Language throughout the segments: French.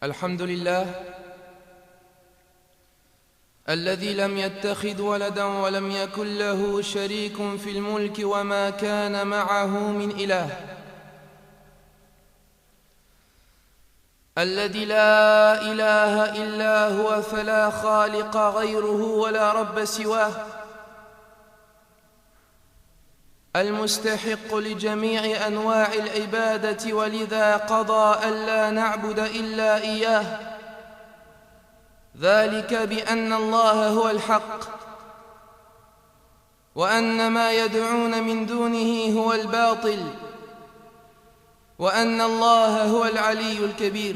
الحمد لله الذي لم يتخذ ولدا ولم يكن له شريك في الملك وما كان معه من إله الذي لا إله إلا هو فلا خالق غيره ولا رب سواه المستحق لجميع أنواع العبادة ولذا قضى ألا نعبد إلا إياه ذلك بأن الله هو الحق وأن ما يدعون من دونه هو الباطل وأن الله هو العلي الكبير.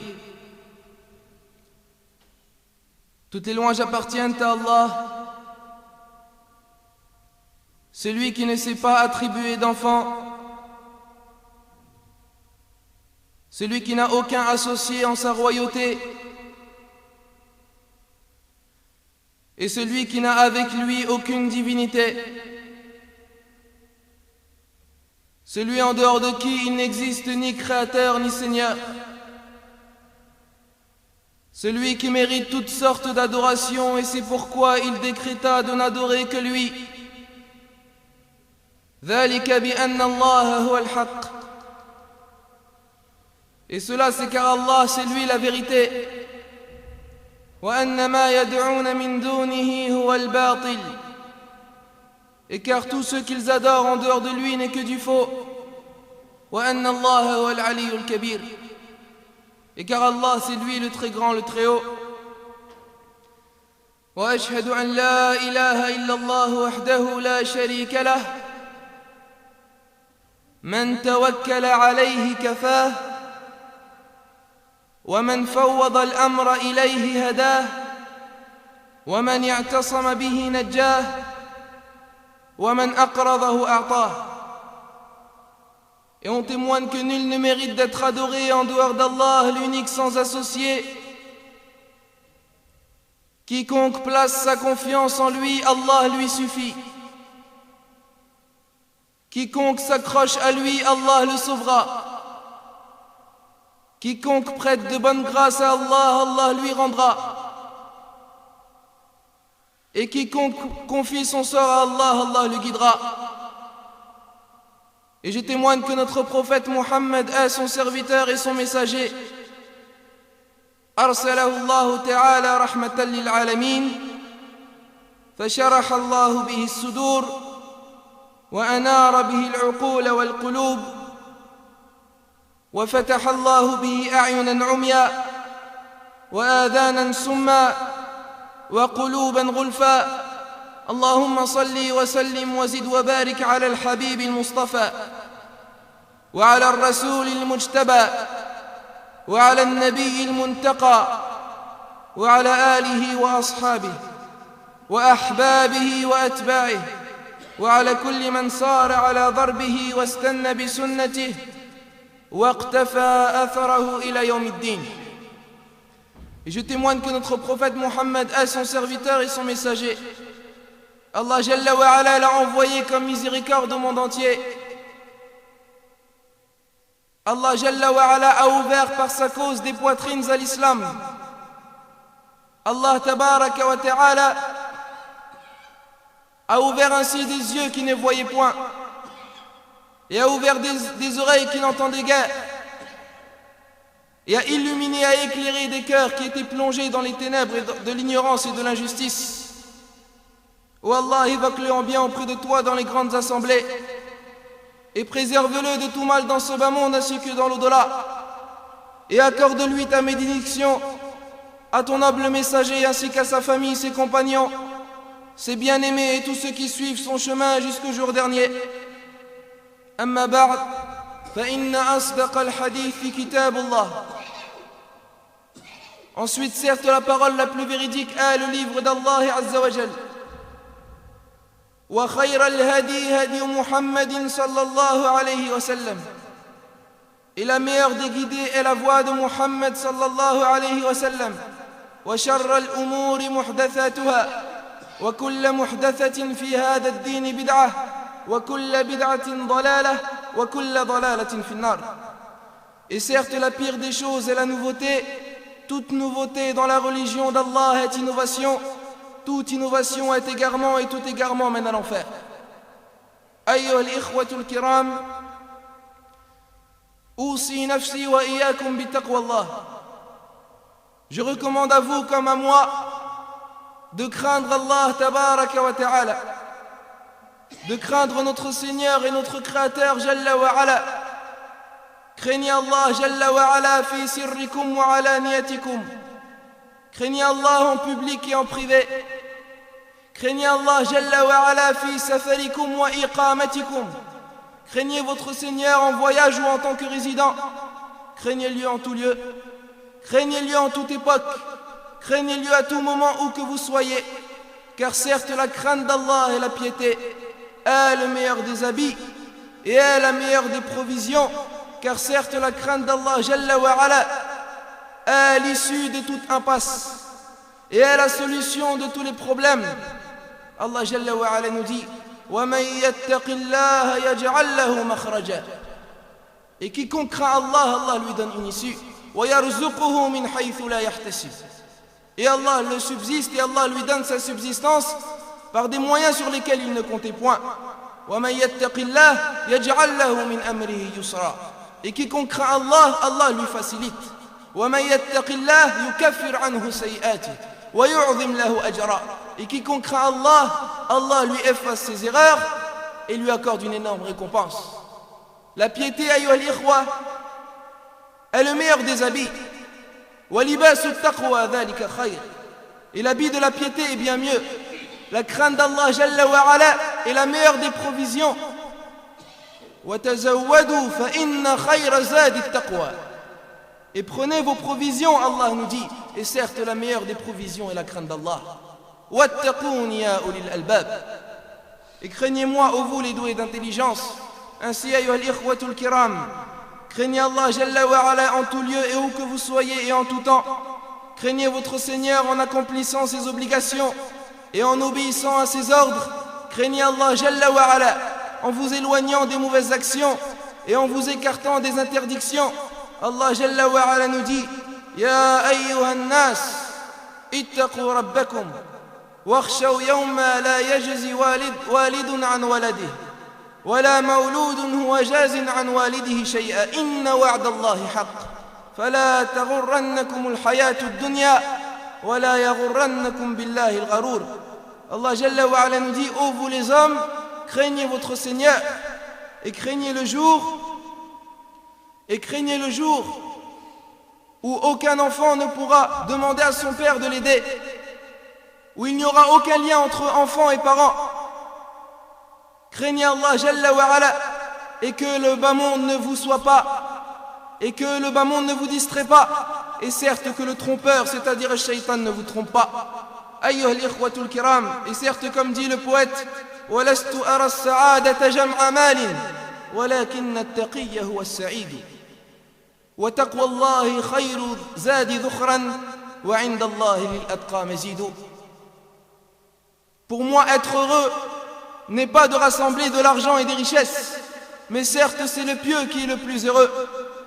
Toutes les louanges appartiennent à Allah, celui qui ne s'est pas attribué d'enfant, celui qui n'a aucun associé en sa royauté, et celui qui n'a avec lui aucune divinité, celui en dehors de qui il n'existe ni créateur ni seigneur, celui qui mérite toutes sortes d'adorations et c'est pourquoi il décréta de n'adorer que lui. ذلك بأن الله هو الحق. Et cela c'est car Allah c'est lui la vérité. وأن ما يدعون من دونه هو الباطل. Et car tout ce qu'ils adorent en dehors de lui n'est que du faux. وأن الله هو العلي الكبير. Et car Allah c'est lui le très grand, le très haut. وأشهد أن لا إله إلا الله وحده لا شريك له من توكل عليه كفاه ومن فوض الأمر إليه هداه ومن اعتصم به نجاه ومن أقرضه أعطاه. Et on témoigne que nul ne mérite d'être adoré en dehors d'Allah, l'unique sans associé. Quiconque place sa confiance en lui, Allah lui suffit. Quiconque s'accroche à lui, Allah le sauvera. Quiconque prête de bonne grâce à Allah, Allah lui rendra. Et quiconque confie son sort à Allah, Allah le guidera. Et je témoigne que notre prophète Muhammad est son serviteur et son messager. أرسله الله تعالى رحمة للعالمين فشرح الله به الصدور وأنار به العقول والقلوب وفتح الله به أعينا عميا وآذانا سما وقلوبا غلفا. اللهم صل وسلم وزد وبارك على الحبيب المصطفى وعلى الرسول المجتبى وعلى النبي المنتقى وعلى آله وأصحابه وأحبابه وأتباعه وعلى كل من صار على ضربه واستنى بسنته واقتفى أثره إلى يوم الدين. Et je témoigne que notre prophète Muhammad est son serviteur et son messager. Allah Jalla wa Ala l'a envoyé comme miséricorde au monde entier. Allah Jalla wa Ala a ouvert par sa cause des poitrines à l'islam. Allah Tabaraka wa Ta'ala a ouvert ainsi des yeux qui ne voyaient point et a ouvert des oreilles qui n'entendaient guère et a illuminé, a éclairé des cœurs qui étaient plongés dans les ténèbres de l'ignorance et de l'injustice. Oh Allah, évoque-le en bien auprès de toi dans les grandes assemblées et préserve-le de tout mal dans ce bas monde ainsi que dans l'au-delà et accorde-lui ta bénédiction à ton noble messager ainsi qu'à sa famille, ses compagnons, ses bien-aimés et tous ceux qui suivent son chemin jusqu'au jour dernier. Amma ba'd, fa inna asdaq al-hadith kitab Allah. Ensuite, certes, la parole la plus véridique est le livre d'Allah Azza wa Jal. Wa khayra al-hadi hadi Muhammadin sallallahu alayhi wa sallam. Et la meilleure des guidées est la voix de Muhammad sallallahu alayhi wa sallam. Wa sharra al-umuri muhdathatuha. وكل محدثة في هذا الدين بدعة وكل بدعة ضلالة وكل ضلالة في النار. Et certes la pire des choses est la nouveauté toute nouveauté dans la religion d'Allah est innovation, toute innovation est égarement et tout égarement mène à l'enfer. أيها الإخوة الكرام أوصي نفسي وإياكم بتقوى الله. Je recommande à vous comme à moi de craindre Allah tabaraka wa ta'ala, de craindre notre Seigneur et notre Créateur Jalla wa ala. Craignez Allah Jalla wa ala fi sirrikum wa alaniyatikum. Craignez Allah en public et en privé. Craignez Allah Jalla wa ala fi safarikum wa iqamatikum. Craignez votre Seigneur en voyage ou en tant que résident. Craignez-le en tout lieu. Craignez-le en toute époque. Craignez-le à tout moment où que vous soyez. Car certes la crainte d'Allah et la piété est le meilleur des habits et est la meilleure des provisions. Car certes la crainte d'Allah Jalla wa ala est l'issue de toute impasse et est la solution de tous les problèmes. Allah Jalla wa ala nous dit وَمَنْ يَتَّقِ اللَّهَ يَجْعَلْ لَهُ مَخْرَجًا. Et quiconque craint Allah, Allah lui donne une issue. وَيَرْزُقُهُ مِنْ حَيْثُ لَا يَحْتَسِبُ. Et Allah le subsiste et Allah lui donne sa subsistance par des moyens sur lesquels il ne comptait point. وَمَنْ يَتَّقِ اللَّهَ يَجْعَلْ لَهُ مِنْ أَمْرِهِ يُسْرًا. Et quiconque craint Allah, Allah lui facilite. وَمَنْ يَتَّقِ اللَّهَ يُكَفِّرْ عَنْهُ سَيِّئَاتِهِ وَيُعْظِمْ لَهُ أَجْرًا. Et quiconque craint Allah, Allah lui efface ses erreurs et lui accorde une énorme récompense. La piété, ayyuha al-ikhwa, est le meilleur des habits. وَلِبَاسُ التَّقْوَى ذَلِكَ خَيْرٌ. Et l'habit de la piété est bien mieux. La crainte d'Allah Jalla wa ala est la meilleure des provisions. وَتَزَوَّدُوا فَإِنَّ خَيْرَ زَادِ التَّقْوَى. Et prenez vos provisions, Allah nous dit. Et certes, la meilleure des provisions est la crainte d'Allah. وَاتَّقُونِ يَا أُولِي الْأَلْبَابِ. Et craignez-moi, ô vous les doués d'intelligence. Ainsi, ayyuha al-ikhwatu al-kiram, craignez Allah Jalla wa ala en tout lieu et où que vous soyez et en tout temps. Craignez votre Seigneur en accomplissant ses obligations et en obéissant à ses ordres. Craignez Allah Jalla wa ala en vous éloignant des mauvaises actions et en vous écartant des interdictions. Allah Jalla wa ala nous dit Ya ayyuhan nas ittaqu rabbakum واخشوا يوما لا يجزي والد عن ولده ولا مولود هو جاز عن والده شيئا إن وعد الله حق فلا تغرنكم الحياة الدنيا ولا يغرنكم بالله الغرور. Allah Jalla wa ala nous dit ô vous les hommes, craignez votre Seigneur et craignez le jour où aucun enfant ne pourra demander à son père de l'aider, où il n'y aura aucun lien entre enfants et parents. Craignez Allah Jalla wa ala et que le bas monde ne vous soit pas et que le bas monde ne vous distrait pas et certes que le trompeur, c'est-à-dire le shaitan, ne vous trompe pas. Ayyuha al-ikhwatu al-kiram. Et certes, comme dit le poète وَلَسْتُ أَرَى السَّعَادَةَ جَمْعَ مَالٍ وَلَكِنَّ التَّقِيَّ هُوَ السَّعِيدُ وَتَقْوَى اللَّهِ خَيْرُ زَادِ ذُخْرًا وَعِنْدَ اللَّهِ لِلْأَتْقَى مَزِيدُ. Pour moi, être heureux n'est pas de rassembler de l'argent et des richesses, mais certes c'est le pieux qui est le plus heureux.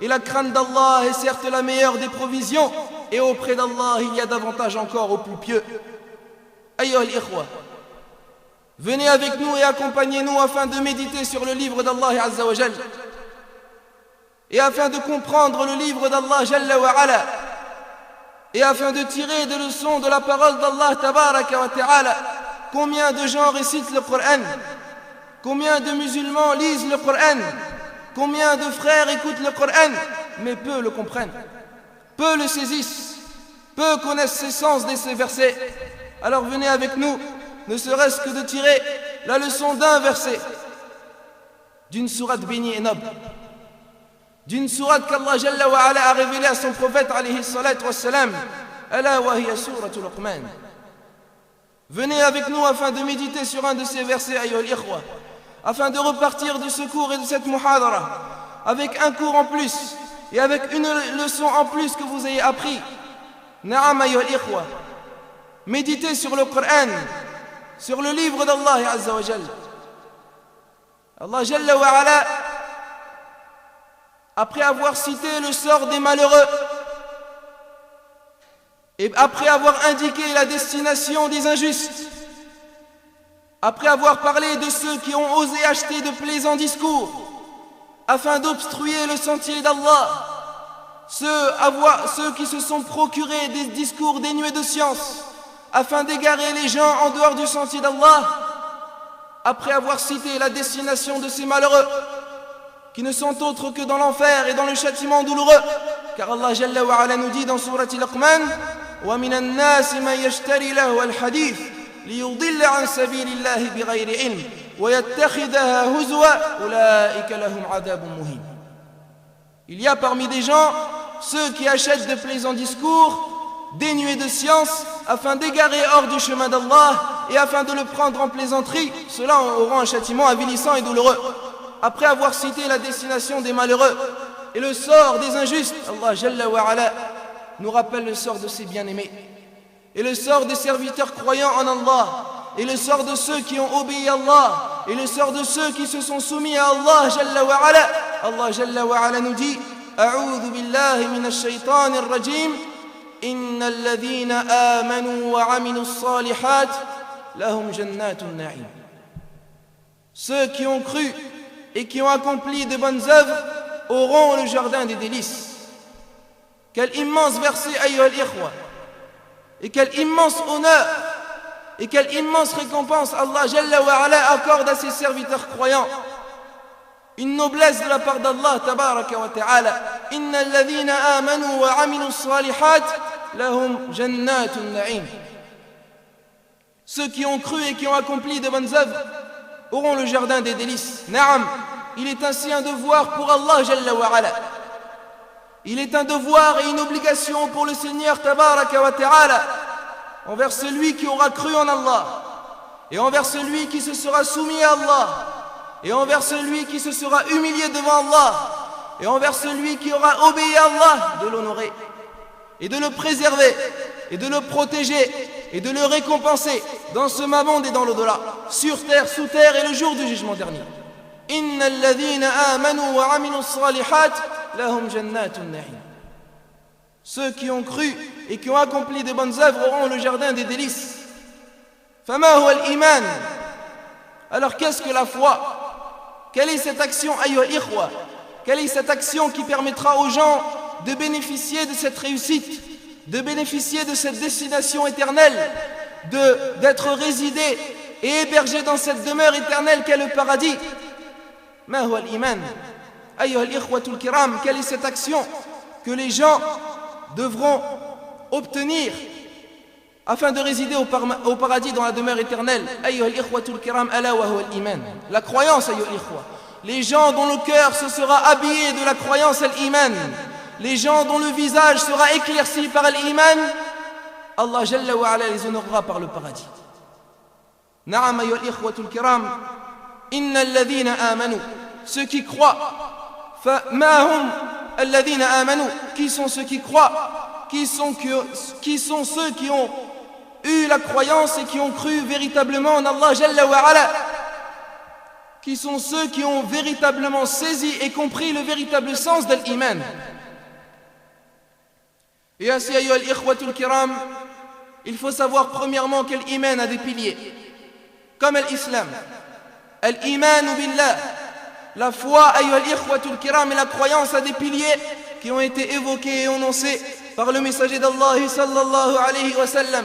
Et la crainte d'Allah est certes la meilleure des provisions, et auprès d'Allah il y a davantage encore au plus pieux. Ayyuha al-ikhwa, venez avec nous et accompagnez-nous afin de méditer sur le livre d'Allah Azza wa Jal, et afin de comprendre le livre d'Allah Jalla wa ala, et afin de tirer des leçons de la parole d'Allah Tabaraka wa Ta'ala. Combien de gens récitent le Coran? Combien de musulmans lisent le Coran? Combien de frères écoutent le Coran? Mais peu le comprennent, peu le saisissent, peu connaissent les sens de ces versets. Alors venez avec nous, ne serait-ce que de tirer la leçon d'un verset d'une sourate bénie et noble, d'une sourate qu'Allah Jalla wa ala a révélée à son prophète alayhi salatu wassalam, ala wa hiya suratul Luqman. Venez avec nous afin de méditer sur un de ces versets, ayyuha al-ikhwa, afin de repartir de ce cours et de cette muhadara avec un cours en plus et avec une leçon en plus que vous ayez appris. Na'am ayyuha al-ikhwa, méditez sur le Coran, sur le livre d'Allah Azza wa Jal. Allah Jalla wa ala, après avoir cité le sort des malheureux, Et après avoir indiqué la destination des injustes, après avoir parlé de ceux qui ont osé acheter de plaisants discours afin d'obstruer le sentier d'Allah, ceux qui se sont procurés des discours dénués de science afin d'égarer les gens en dehors du sentier d'Allah, après avoir cité la destination de ces malheureux qui ne sont autres que dans l'enfer et dans le châtiment douloureux, car Allah Jalla wa Ala nous dit dans Sourate Luqman: وَمِنَ النَّاسِ مَنْ يَشْتَرِي لَهْوَ الْحَدِيثِ لِيُضِلَّ عَنْ سَبِيلِ اللَّهِ بِغَيْرِ عِلْمٍ وَيَتَّخِذَهَا هُزُوًا أُولَئِكَ لَهُمْ عَذَابٌ مُهِينٌ. Il y a parmi des gens ceux qui achètent de plaisants discours dénués de science afin d'égarer hors du chemin d'Allah et afin de le prendre en plaisanterie. Ceux-là auront un châtiment avilissant et douloureux. Après avoir cité la destination des malheureux et le sort des injustes, Allah Jalla wa Ala nous rappelle le sort de ses bien-aimés et le sort des serviteurs croyants en Allah et le sort de ceux qui ont obéi à Allah et le sort de ceux qui se sont soumis à Allah Jalla wa Ala. Allah Jalla wa Ala nous dit: A'udhu billahi minash shaytanir rajim, innal ladhina amanu wa aminus salihat lahum jannatun na'im. Ceux qui ont cru et qui ont accompli de bonnes œuvres auront le jardin des délices. Quel immense verset, ayyuhal ikhwa, et quel immense honneur et quelle immense récompense Allah Jalla wa Ala accorde à ses serviteurs croyants. Une noblesse de la part d'Allah tabaraka wa ta'ala. Innal ladhina amanu wa amilus salihat lahum jannatun na'im. Ceux qui ont cru et qui ont accompli de bonnes œuvres auront le jardin des délices. Na'am, il est ainsi un devoir pour Allah Jalla wa Ala. Il est un devoir et une obligation pour le Seigneur tabaraka wa ta'ala envers celui qui aura cru en Allah et envers celui qui se sera soumis à Allah et envers celui qui se sera humilié devant Allah et envers celui qui aura obéi à Allah, de l'honorer et de le préserver et de le protéger et de le récompenser dans ce monde et dans l'au-delà, sur terre, sous terre et le jour du jugement dernier. Innal ladhina amanu wa amilus salihat lahum jannatun na'im. Ceux qui ont cru et qui ont accompli de bonnes œuvres auront le jardin des délices. Fama huwa al-iman. Alors qu'est-ce que la foi? Quelle est cette action, ayyuhal ikhwa? Quelle est cette action qui permettra aux gens de bénéficier de cette réussite, de bénéficier de cette destination éternelle, d'être résidés et hébergés dans cette demeure éternelle qu'est le paradis? Ma huwa al-iman. Ayyuhal ikhwatul kiram, quelle est cette action que les gens devront obtenir afin de résider au paradis dans la demeure éternelle? Ayyuhal ikhwatul kiram, ala wa huwa al-iman. La croyance, ayyuhal ikhwa. Les gens dont le cœur se sera habillé de la croyance al-iman, les gens dont le visage sera éclairci par al-iman, Allah Jalla wa Ala les honorera par le paradis. Na'am ayyuhal ikhwatul kiram, innal ladhina amanu, ceux qui croient. Fa ma hum alladhina amanu, qui sont ceux qui croient? Qui sont ceux qui ont eu la croyance et qui ont cru véritablement en Allah Jalla wa Ala? Qui sont ceux qui ont véritablement saisi et compris le véritable sens de l'iman? Et ainsi, ayyuhal ikhwatul kiram, il faut savoir premièrement que l'iman a des piliers, comme l'islam. Al-imanu billah, la foi, ayyuhal ikhwatul kiram, et la croyance a des piliers qui ont été évoqués et énoncés par le messager d'Allah sallallahu alayhi wa sallam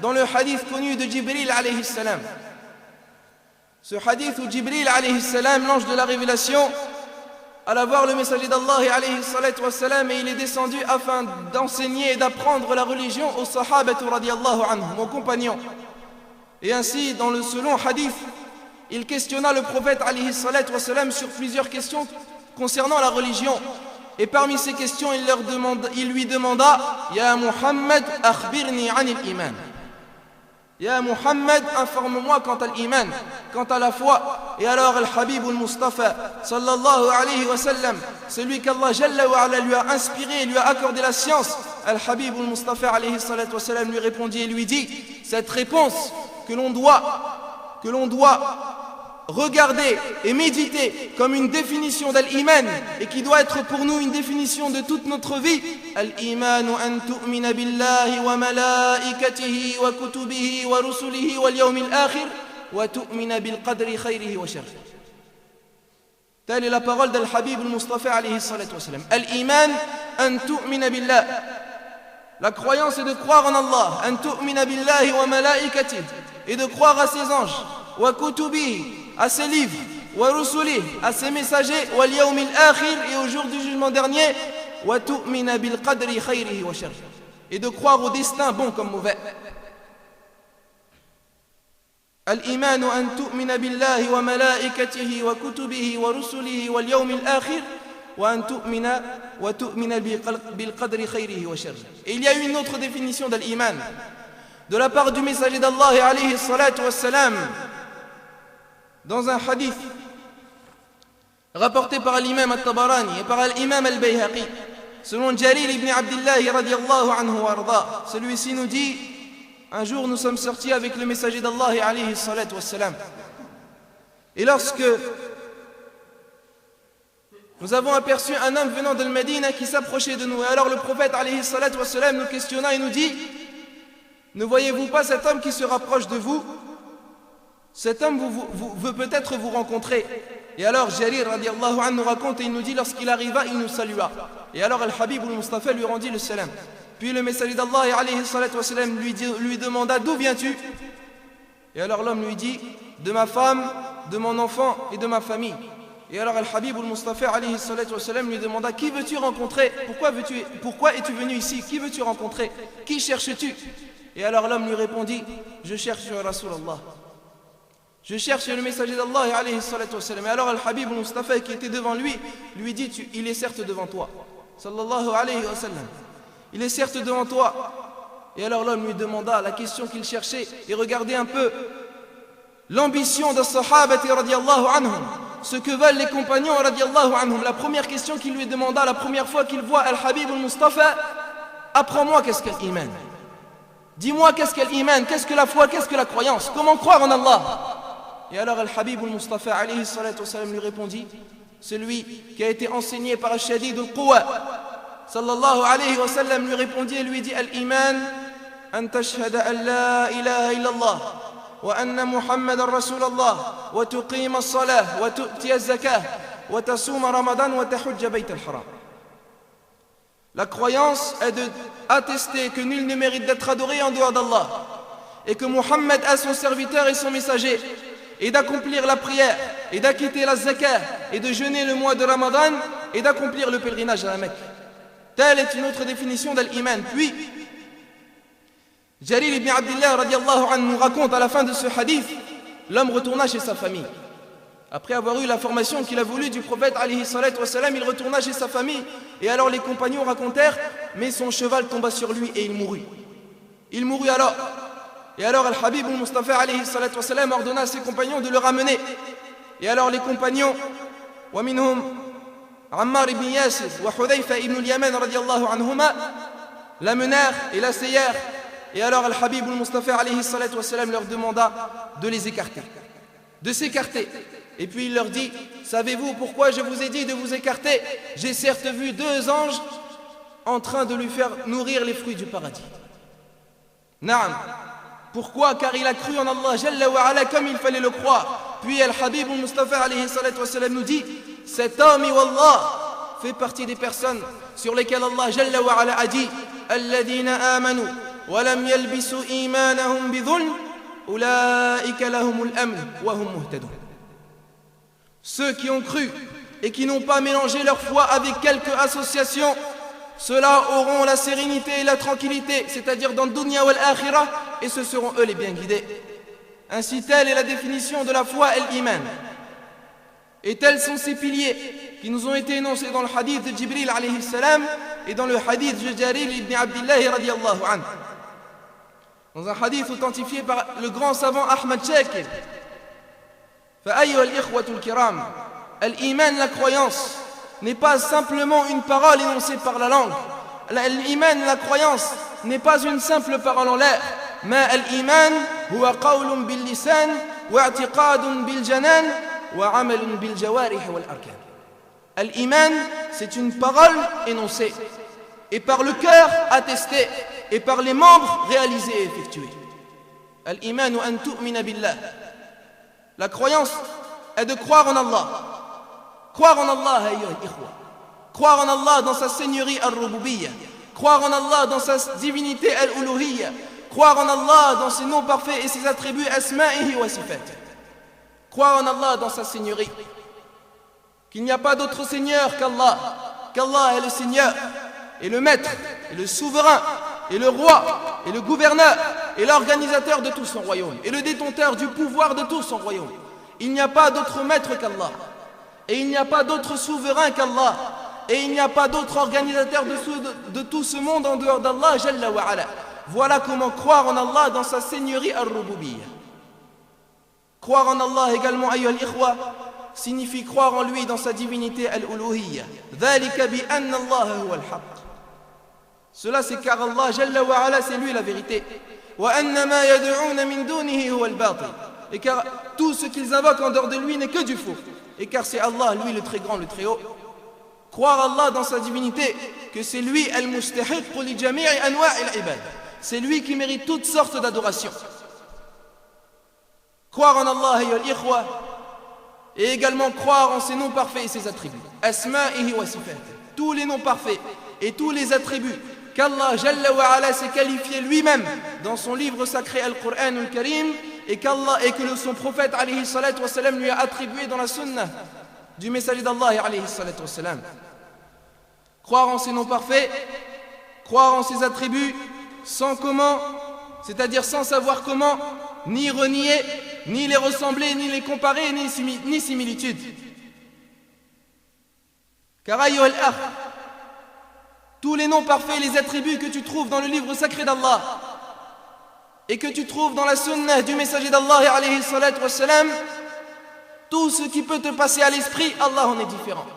dans le hadith connu de Jibril alayhi salam. Ce hadith où Jibril alayhi salam, l'ange de la révélation, alla voir le messager d'Allah alayhi salatu wa salam, et il est descendu afin d'enseigner et d'apprendre la religion aux sahabatu radiyallahu anhum, aux compagnons. Et ainsi, dans le second hadith, il questionna le prophète alayhi salatu wa salam sur plusieurs questions concernant la religion. Et parmi ces questions, il lui demanda: Ya Muhammad, akhbirni anil iman. Ya Muhammad, informe-moi quant à l'iman, quant à la foi. Et alors Al-Habib al-Mustafa sallallahu alayhi wa sallam, celui qu'Allah Jalla wa Ala lui a inspiré et lui a accordé la science, Al-Habib al-Mustafa alayhi salatu wa sallam lui répondit et lui dit cette réponse que l'on doit regarder et méditer comme une définition d'al-iman et qui doit être pour nous une définition de toute notre vie. Al-imanu an tu'mina billahi wa malaikatihi wa kutubihi wa rusulihi wal yawmil akhir wa tu'mina bil qadri khayrihi wa sharrihi. Telle est la parole d'Al-Habib al-Mustafa alayhi salatu wa salam. Al-iman an tu'mina billah. La croyance est de croire en Allah. An tu'mina billahi wa malaikatihi. Et de croire à ses anges. Wa kutubihi. À ses livres, wa rusulih, à ses messagers, wal yawmil akhir, et au jour du jugement dernier, wa tu'mina bil qadri khayrihi wa sharrihi, et de croire au destin bon comme mauvais. Al-imanu an tu'mina billahi wa malaikatihi wa kutubihi wa rusulihi wal yawmil akhir wa an tu'mina bil qadri khayrihi wa sharrihi. Et il y a une autre définition d'al-iman de la part du messager d'Allah alayhi salatu wassalam. Dans un hadith rapporté par l'imam al-Tabarani et par l'imam al-Bayhaqi, selon Jalil ibn Abdillah radiyallahu anhu wa arda, celui-ci nous dit: un jour nous sommes sortis avec le messager d'Allah alayhi salatu wassalam, et lorsque nous avons aperçu un homme venant de Médine qui s'approchait de nous, et alors le prophète alayhi salatu wassalam nous questionna et nous dit: ne voyez-vous pas cet homme qui se rapproche de vous? Cet homme veut peut-être vous rencontrer. Et alors Jarir radiallahu anhu nous raconte et il nous dit: lorsqu'il arriva, il nous salua. Et alors Al-Habib al-Mustafa lui rendit le salam. Puis le messager d'Allah alayhi salatu wa salam lui demanda: d'où viens-tu? Et alors l'homme lui dit: de ma femme, de mon enfant et de ma famille. Et alors Al-Habib al-Mustafa alayhi salatu wa salam lui demanda: qui veux-tu rencontrer? Pourquoi es-tu venu ici? Qui veux-tu rencontrer? Qui cherches-tu? Et alors l'homme lui répondit: je cherche Rasulallah. Je cherche le messager d'Allah alayhi salatu wa salam. Et alors Al-Habib al-Mustafa qui était devant lui dit: il est certes devant toi. Sallallahu alayhi wa sallam. Il est certes devant toi. Et alors l'homme lui demanda la question qu'il cherchait. Et regardez un peu l'ambition des sahabati radiallahu anhum. Ce que veulent les compagnons radiallahu anhum. La première question qu'il lui demanda la première fois qu'il voit Al-Habib al-Mustafa: apprends-moi qu'est-ce qu'est l'iman. Dis-moi qu'est-ce qu'est l'iman, qu'est-ce que la foi, qu'est-ce que la croyance, comment croire en Allah. Et alors Al-Habib al-Mustafa alayhi salatu wa salam lui répondit: celui qui a été enseigné par Al-Shadid al-Quwa sallallahu alayhi wa sallam lui répondit et lui dit: al-iman an tashhada an la ilaha illallah wa anna muhammadan rasulallah wa tuqima as-salah wa tu'ti az-zakah wa tasuma ramadan wa tahujja bayt al-haram. La croyance est d'attester que nul ne mérite d'être adoré en dehors d'Allah et que Muhammad est son serviteur et son messager, et d'accomplir la prière, et d'acquitter la zakah, et de jeûner le mois de Ramadan, et d'accomplir le pèlerinage à la Mecque. Telle est une autre définition d'al-iman. Puis, Jalil ibn Abdillah radiallahu anhu nous raconte à la fin de ce hadith: l'homme retourna chez sa famille. Après avoir eu l'information qu'il a voulu du prophète alayhi salatu wa salam, il retourna chez sa famille, et alors les compagnons racontèrent: mais son cheval tomba sur lui et il mourut. Il mourut alors. Et alors Al-Habib al-Mustafa alayhi salatu wa salam ordonna à ses compagnons de le ramener. Et alors les compagnons, wa minhum Ammar ibn Yasir wa Hudhayfa ibn al-Yaman radiyallahu anhuma, l'amenèrent et l'asseyèrent. Et alors Al-Habib al-Mustafa alayhi salatu wa salam leur demanda de les écarter, de s'écarter. Et puis il leur dit: savez-vous pourquoi je vous ai dit de vous écarter? J'ai certes vu deux anges en train de lui faire nourrir les fruits du paradis. Naam. Pourquoi? Car il a cru en Allah Jalla wa ala comme il fallait le croire. Puis Al-Habib al-Mustafa alayhi salatu wa salam nous dit: cet homme, Wallah, fait partie des personnes sur lesquelles Allah Jalla wa ala a dit: alladhina amanu wa lam yalbisu imanahum bidhulm ulaika lahumul amn wa hum muhtadun. Ceux qui ont cru et qui n'ont pas mélangé leur foi avec quelque association, ceux-là auront la sérénité et la tranquillité, c'est-à-dire dans le dunya wal akhirah, et ce seront eux les bien guidés. Ainsi, telle est la définition de la foi et l'iman. Et tels sont ces piliers qui nous ont été énoncés dans le hadith de Jibril alayhi salam et dans le hadith de Jalil ibn Abdillah radiyallahu anhu. Dans un hadith authentifié par le grand savant Ahmad Shakir. فأيها الإخوة الكرام, l'iman, la croyance, n'est pas simplement une parole énoncée par la langue. L'iman, la croyance, n'est pas une simple parole en l'air. Mais l'iman huwa qawlun bil lisan واعتقاد بالجنان وعمل بالجوارح والأركان. Al-Iman, c'est une parole énoncée, et par le cœur attestée, et par les membres réalisés et effectués. Al-Iman an tu'mina billah. La croyance est de croire en Allah. Croire en Allah, ayyuha al-ikhwa. Croire en Allah dans sa seigneurie al-Rububiyyah. Croire en Allah dans sa divinité al-Uluhiyyah. Croire en Allah dans ses noms parfaits et ses attributs asma'ihi wa sifatihi. Croire en Allah dans sa seigneurie. Qu'il n'y a pas d'autre Seigneur qu'Allah, qu'Allah est le Seigneur, et le Maître, et le Souverain, et le Roi, et le Gouverneur, et l'organisateur de tout son royaume, et le détenteur du pouvoir de tout son royaume. Il n'y a pas d'autre Maître qu'Allah, et il n'y a pas d'autre Souverain qu'Allah, et il n'y a pas d'autre organisateur de tout ce monde en dehors d'Allah, Jalla wa Ala. Voilà comment croire en Allah dans sa seigneurie al-Rububiyyah. Croire en Allah également, ayyuha al-ikhwa, signifie croire en lui dans sa divinité al-Uluhiyyah. Dhalika bi anna Allah huwa al-haq. Cela c'est car Allah Jalla wa Ala c'est lui la vérité. Wa anna ma yad'una min dunihi huwa al-batil. Et car tout ce qu'ils invoquent en dehors de lui n'est que du faux. Et car c'est Allah, lui le très grand, le très haut. Croire Allah dans sa divinité, que c'est lui al-mustahiq li jami'i anwa'i al-ibad. C'est lui qui mérite toutes sortes d'adorations. Croire en Allah, ayyuha al-ikhwa, et également croire en ses noms parfaits et ses attributs. Asma'ihi wa sifatihi. Tous les noms parfaits et tous les attributs qu'Allah Jalla wa Ala s'est qualifié lui-même dans son livre sacré Al-Qur'an al-Karim et que son prophète alayhi salatu wa salam lui a attribué dans la sunnah du messager d'Allah alayhi salatu wa salam. Croire en ses noms parfaits, croire en ses attributs sans comment, c'est-à-dire sans savoir comment, ni renier, ni les ressembler, ni les comparer, ni similitude. Car ayyuha al-akh, tous les noms parfaits et les attributs que tu trouves dans le livre sacré d'Allah et que tu trouves dans la sunnah du messager d'Allah alayhi salatu wa salam, tout ce qui peut te passer à l'esprit, Allah en est différent.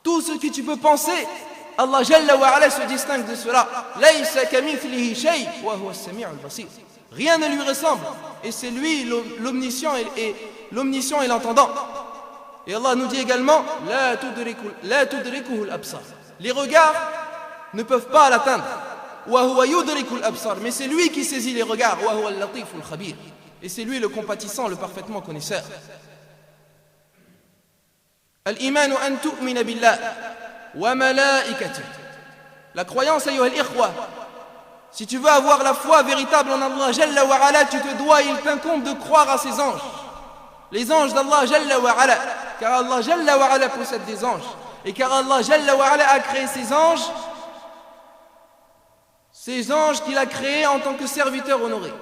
Tout ce que tu peux penser, Allah Jalla wa Ala se distingue de cela. Laysa kamithlihi shay wa huwa as-sami'ul basir. Rien ne lui ressemble et c'est lui l'omniscient et l'entendant. Et Allah nous dit également la tudrikuhu al-absar. Les regards ne peuvent pas l'atteindre. Wa huwa yudriku al-absar, mais c'est lui qui saisit les regards. Wa huwa al-latif al-khabir. Et c'est lui le compatissant, le parfaitement connaisseur. Al-iman an tu'mina billah wa malaikatihi. La croyance, ayyuha al-ikhwa, si tu veux avoir la foi véritable en Allah Jalla wa Ala, tu te dois, il t'incombe de croire à ses anges. Les anges d'Allah Jalla wa Ala, car Allah Jalla wa Ala possède des anges. Et car Allah Jalla wa Ala a créé ces anges qu'il a créés en tant que serviteurs honorés.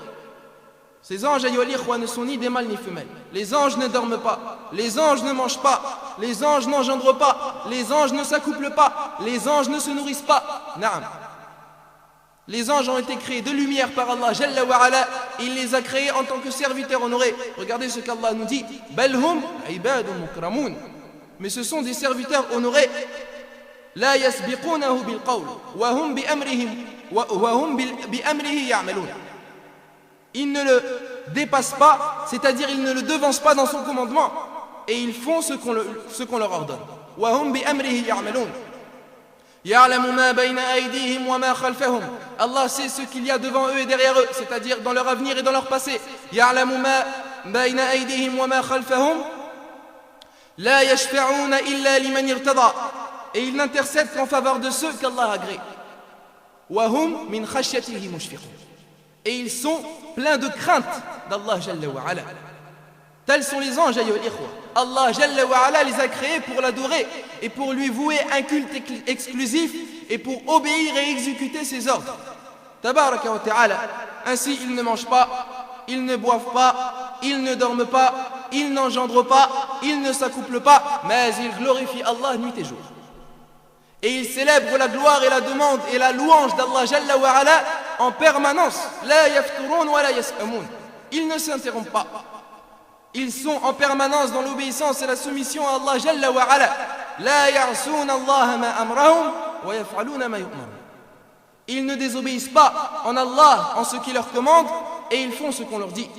Ces anges, ayyuha al-ikhwa, ne sont ni des mâles ni femelles. Les anges ne dorment pas, les anges ne mangent pas, les anges n'engendrent pas, les anges ne s'accouplent pas, les anges ne se nourrissent pas. Naam. Les anges ont été créés de lumière par Allah Jalla wa Ala. Il les a créés en tant que serviteurs honorés. Regardez ce qu'Allah nous dit. Balhum ibadun mukramun. Mais ce sont des serviteurs honorés. La yasbiqunahu bil qawl wa hum bi amrihi ya'malun. Ils ne le dépassent pas, c'est-à-dire ils ne le devancent pas dans son commandement et ils font ce qu'on leur ordonne. Wa hum bi amrihi ya'malun. يعلم ما بين أيديهم وما خلفهم. Allah sait ce qu'il y a devant eux et derrière eux, c'est-à-dire dans leur avenir et dans leur passé. يعلم ما بين أيديهم وما خلفهم لا يشفعون إلا لمن ارتضى. Et ils n'intercèdent qu'en faveur de ceux qu'Allah agrée. وهم من خشيته مشفقون. Et ils sont pleins de crainte d'Allah Jalla wa Ala. Tels sont les anges, ayyuha al-ikhwa. Allah Jalla wa Ala les a créés pour l'adorer et pour lui vouer un culte exclusif et pour obéir et exécuter ses ordres. Tabaraka wa ta'ala. Ainsi, ils ne mangent pas, ils ne boivent pas, ils ne dorment pas, ils n'engendrent pas, ils ne s'accouplent pas, mais ils glorifient Allah nuit et jour. Et ils célèbrent la gloire et la demande et la louange d'Allah Jalla wa Ala en permanence. La yafturun wa la yas'amun. Ils ne s'interrompent pas. Ils sont en permanence dans l'obéissance et la soumission à Allah Jalla wa Ala. La ya'souna Allah ma amrahum wa yaf'aluna ma yu'marun. Ils ne désobéissent pas en Allah en ce qu'il leur commande et ils font ce qu'on leur dit.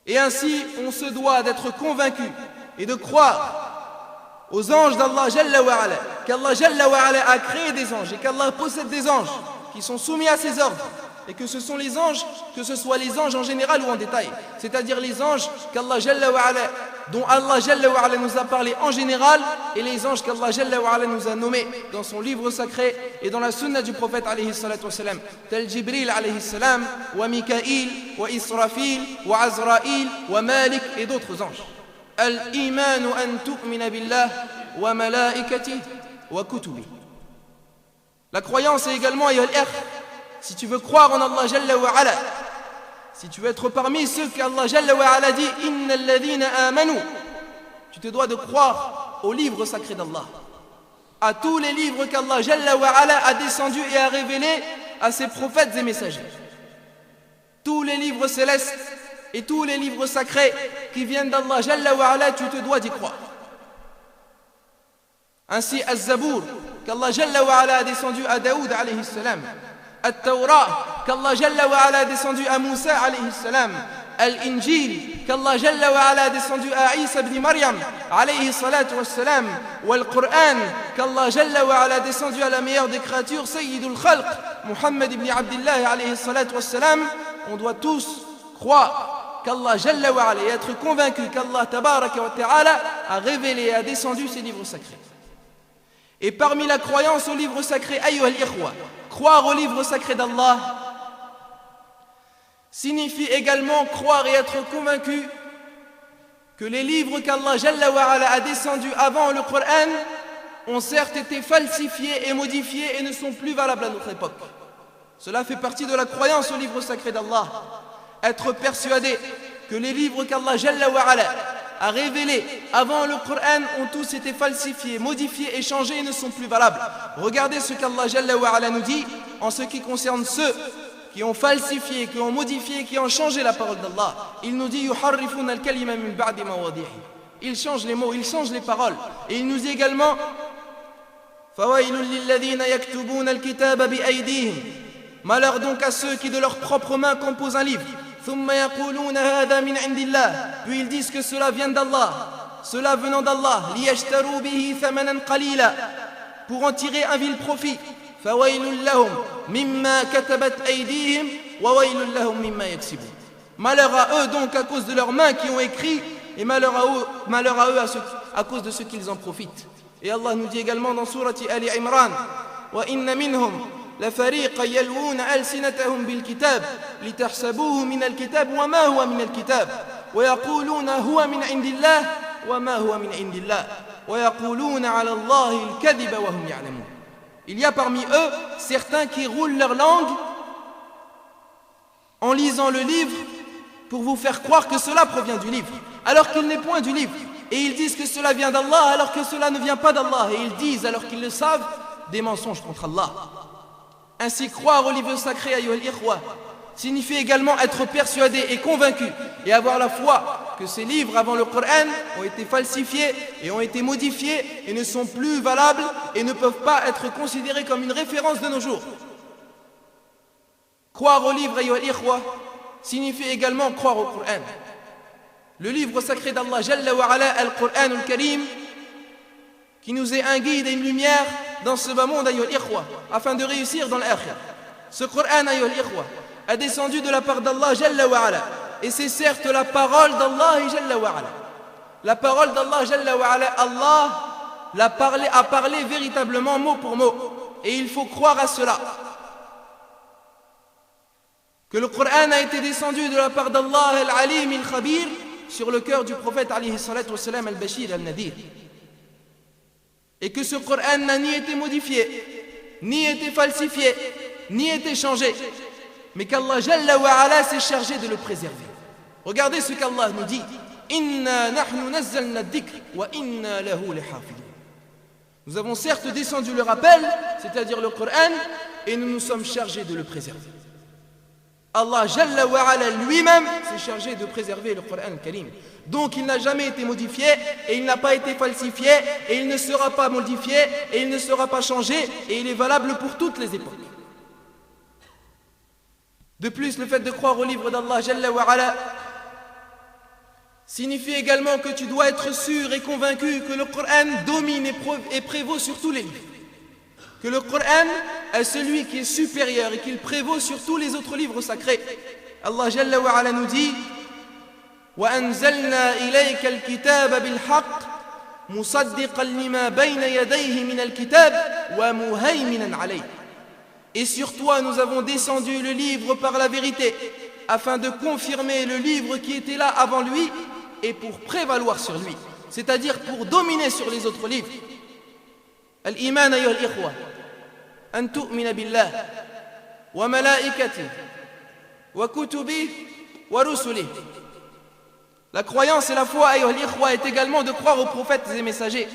Et ainsi, on se doit d'être convaincu et de croire aux anges d'Allah Jalla wa Ala, qu'Allah Jalla wa Ala a créé des anges et qu'Allah possède des anges qui sont soumis à ses ordres, et que ce sont les anges, que ce soit les anges en général ou en détail, c'est-à-dire les anges qu'Allah Jalla wa Ala, dont Allah Jalla wa Ala nous a parlé en général, et les anges qu'Allah Jalla wa Ala nous a nommés dans son livre sacré et dans la sunna du prophète alayhi salatu wassalam, tel Jibril alayhi salam, wa Mikaïl, wa Israfil, wa Azraïl, wa Malik et d'autres anges. Al-imanu an tu'mina billah wa malaikatihi wa kutubi. La croyance est également, si tu veux croire en Allah Jalla wa Ala, si tu veux être parmi ceux qu'Allah Jalla wa Ala dit innal ladhina amanu, tu te dois de croire aux livres sacrés d'Allah, à tous les livres qu'Allah Jalla wa Ala a descendus et a révélés à ses prophètes et messagers. Tous les livres célestes et tous les livres sacrés qui viennent d'Allah Jalla wa Ala, tu te dois d'y croire. Ainsi Az-Zabour qu'Allah Jalla wa Ala a descendu à Daoud alayhi salam, Al-Tawrah qu'Allah Jalla wa Ala a descendu à Moussa alayhi salam, Al-Injil qu'Allah Jalla wa Ala a descendu à Isa ibn Maryam alayhi salatu wassalam, ou Al-Qur'an qu'Allah Jalla wa Ala a descendu à la meilleure des créatures, Sayyidul Khalq, Muhammad ibn Abdullah alayhi salatu wassalam. On doit tous croire qu'Allah Jalla wa Ala et être convaincu qu'Allah Tabaraka wa Ta'ala a révélé et a descendu ses livres sacrés. Et parmi la croyance aux livres sacrés, ayyuhal ikhwa, croire aux livres sacrés d'Allah signifie également croire et être convaincu que les livres qu'Allah Jalla wa Ala a descendus avant le Coran ont certes été falsifiés et modifiés et ne sont plus valables à notre époque. Cela fait partie de la croyance aux livres sacrés d'Allah. Être persuadé que les livres qu'Allah Jalla wa Ala a révélés avant le Coran ont tous été falsifiés, modifiés et changés et ne sont plus valables. Regardez ce qu'Allah Jalla wa Ala nous dit en ce qui concerne ceux qui ont falsifié, qui ont modifié, qui ont changé la parole d'Allah. Il nous dit yuharrifuna al-kalima min ba'di mawadhihi. Ils changent les mots, ils changent les paroles. Et il nous dit également fawailul lilladhina yaktubuna al-kitaba bi aydihim. Malheur donc à ceux qui de leurs propres mains composent un livre. Puis ils disent que cela vient d'Allah, cela venant d'Allah, pour en tirer un vil profit. Malheur à eux donc à cause de leurs mains qui ont écrit, et malheur à eux à cause de ce qu'ils en profitent. Et Allah nous dit également dans Surati Ali Imran, وَإِنَّ مِنْهُمْ لفريقا يلوون ألسنتهم بالكتاب لتحسبوه من الكتاب وما هو من الكتاب ويقولون هو من عند الله وما هو من عند الله ويقولون على الله الكذب وهم يعلمون. Il y a parmi eux certains qui roulent leur langue en lisant le livre pour vous faire croire que cela provient du livre alors qu'il n'est point du livre, et ils disent que cela vient d'Allah alors que cela ne vient pas d'Allah, et ils disent alors qu'ils le savent des mensonges contre Allah. Ainsi, croire aux livres sacrés, ayyuhal ikhwa, signifie également être persuadé et convaincu et avoir la foi que ces livres avant le Coran ont été falsifiés et ont été modifiés et ne sont plus valables et ne peuvent pas être considérés comme une référence de nos jours. Croire aux livres, ayyuhal ikhwa, signifie également croire au Coran. Le livre sacré d'Allah Jalla wa Ala, Al-Qur'an Al-Karim, qui nous est un guide et une lumière dans ce bas monde, ayyuhal ikhwa, afin de réussir dans l'akhir. Ce Coran, ayyuhal ikhwa, a descendu de la part d'Allah Jalla wa Ala, et c'est certes la parole d'Allah Jalla wa Ala. La parole d'Allah Jalla wa Ala, Allah a parlé véritablement mot pour mot, et il faut croire à cela. Que le Coran a été descendu de la part d'Allah Al-Alim Al-Khabir sur le cœur du prophète alayhi salatu wassalam Al-Bashir Al-Nadir. Et que ce Coran n'a ni été modifié, ni été falsifié, ni été changé, mais qu'Allah Jalla wa Ala s'est chargé de le préserver. Regardez ce qu'Allah nous dit. Inna nahnu nazzalna ad-dhikr wa inna lahu lahafidun. Nous avons certes descendu le rappel, c'est-à-dire le Coran, et nous nous sommes chargés de le préserver. Allah Jalla wa Ala lui-même s'est chargé de préserver le Coran Karim. Donc il n'a jamais été modifié et il n'a pas été falsifié et il ne sera pas modifié et il ne sera pas changé et il est valable pour toutes les époques. De plus, le fait de croire au livre d'Allah Jalla wa Ala signifie également que tu dois être sûr et convaincu que le Coran domine et prévaut sur tous les livres. Que le Coran est celui qui est supérieur et qu'il prévaut sur tous les autres livres sacrés. Allah Jalla wa Ala nous dit وَأَنزَلْنَا إِلَيْكَ الْكِتَابَ بِالْحَقِّ مُصَدِّقًا لِمَا بَيْنَ يَدَيْهِ مِنَ الْكِتَابِ وَمُهَيْمِنًا عَلَيْهِ. Et sur toi nous avons descendu le livre par la vérité, afin de confirmer le livre qui était là avant lui et pour prévaloir sur lui, c'est-à-dire pour dominer sur les autres livres. Al-Iman ayyuha al-ikhwa, an tu'mina billah wa malaikatihi wa kutubihi wa rusulihi. La croyance et la foi, ayyuha al-ikhwa, est également de croire aux prophètes et messagers.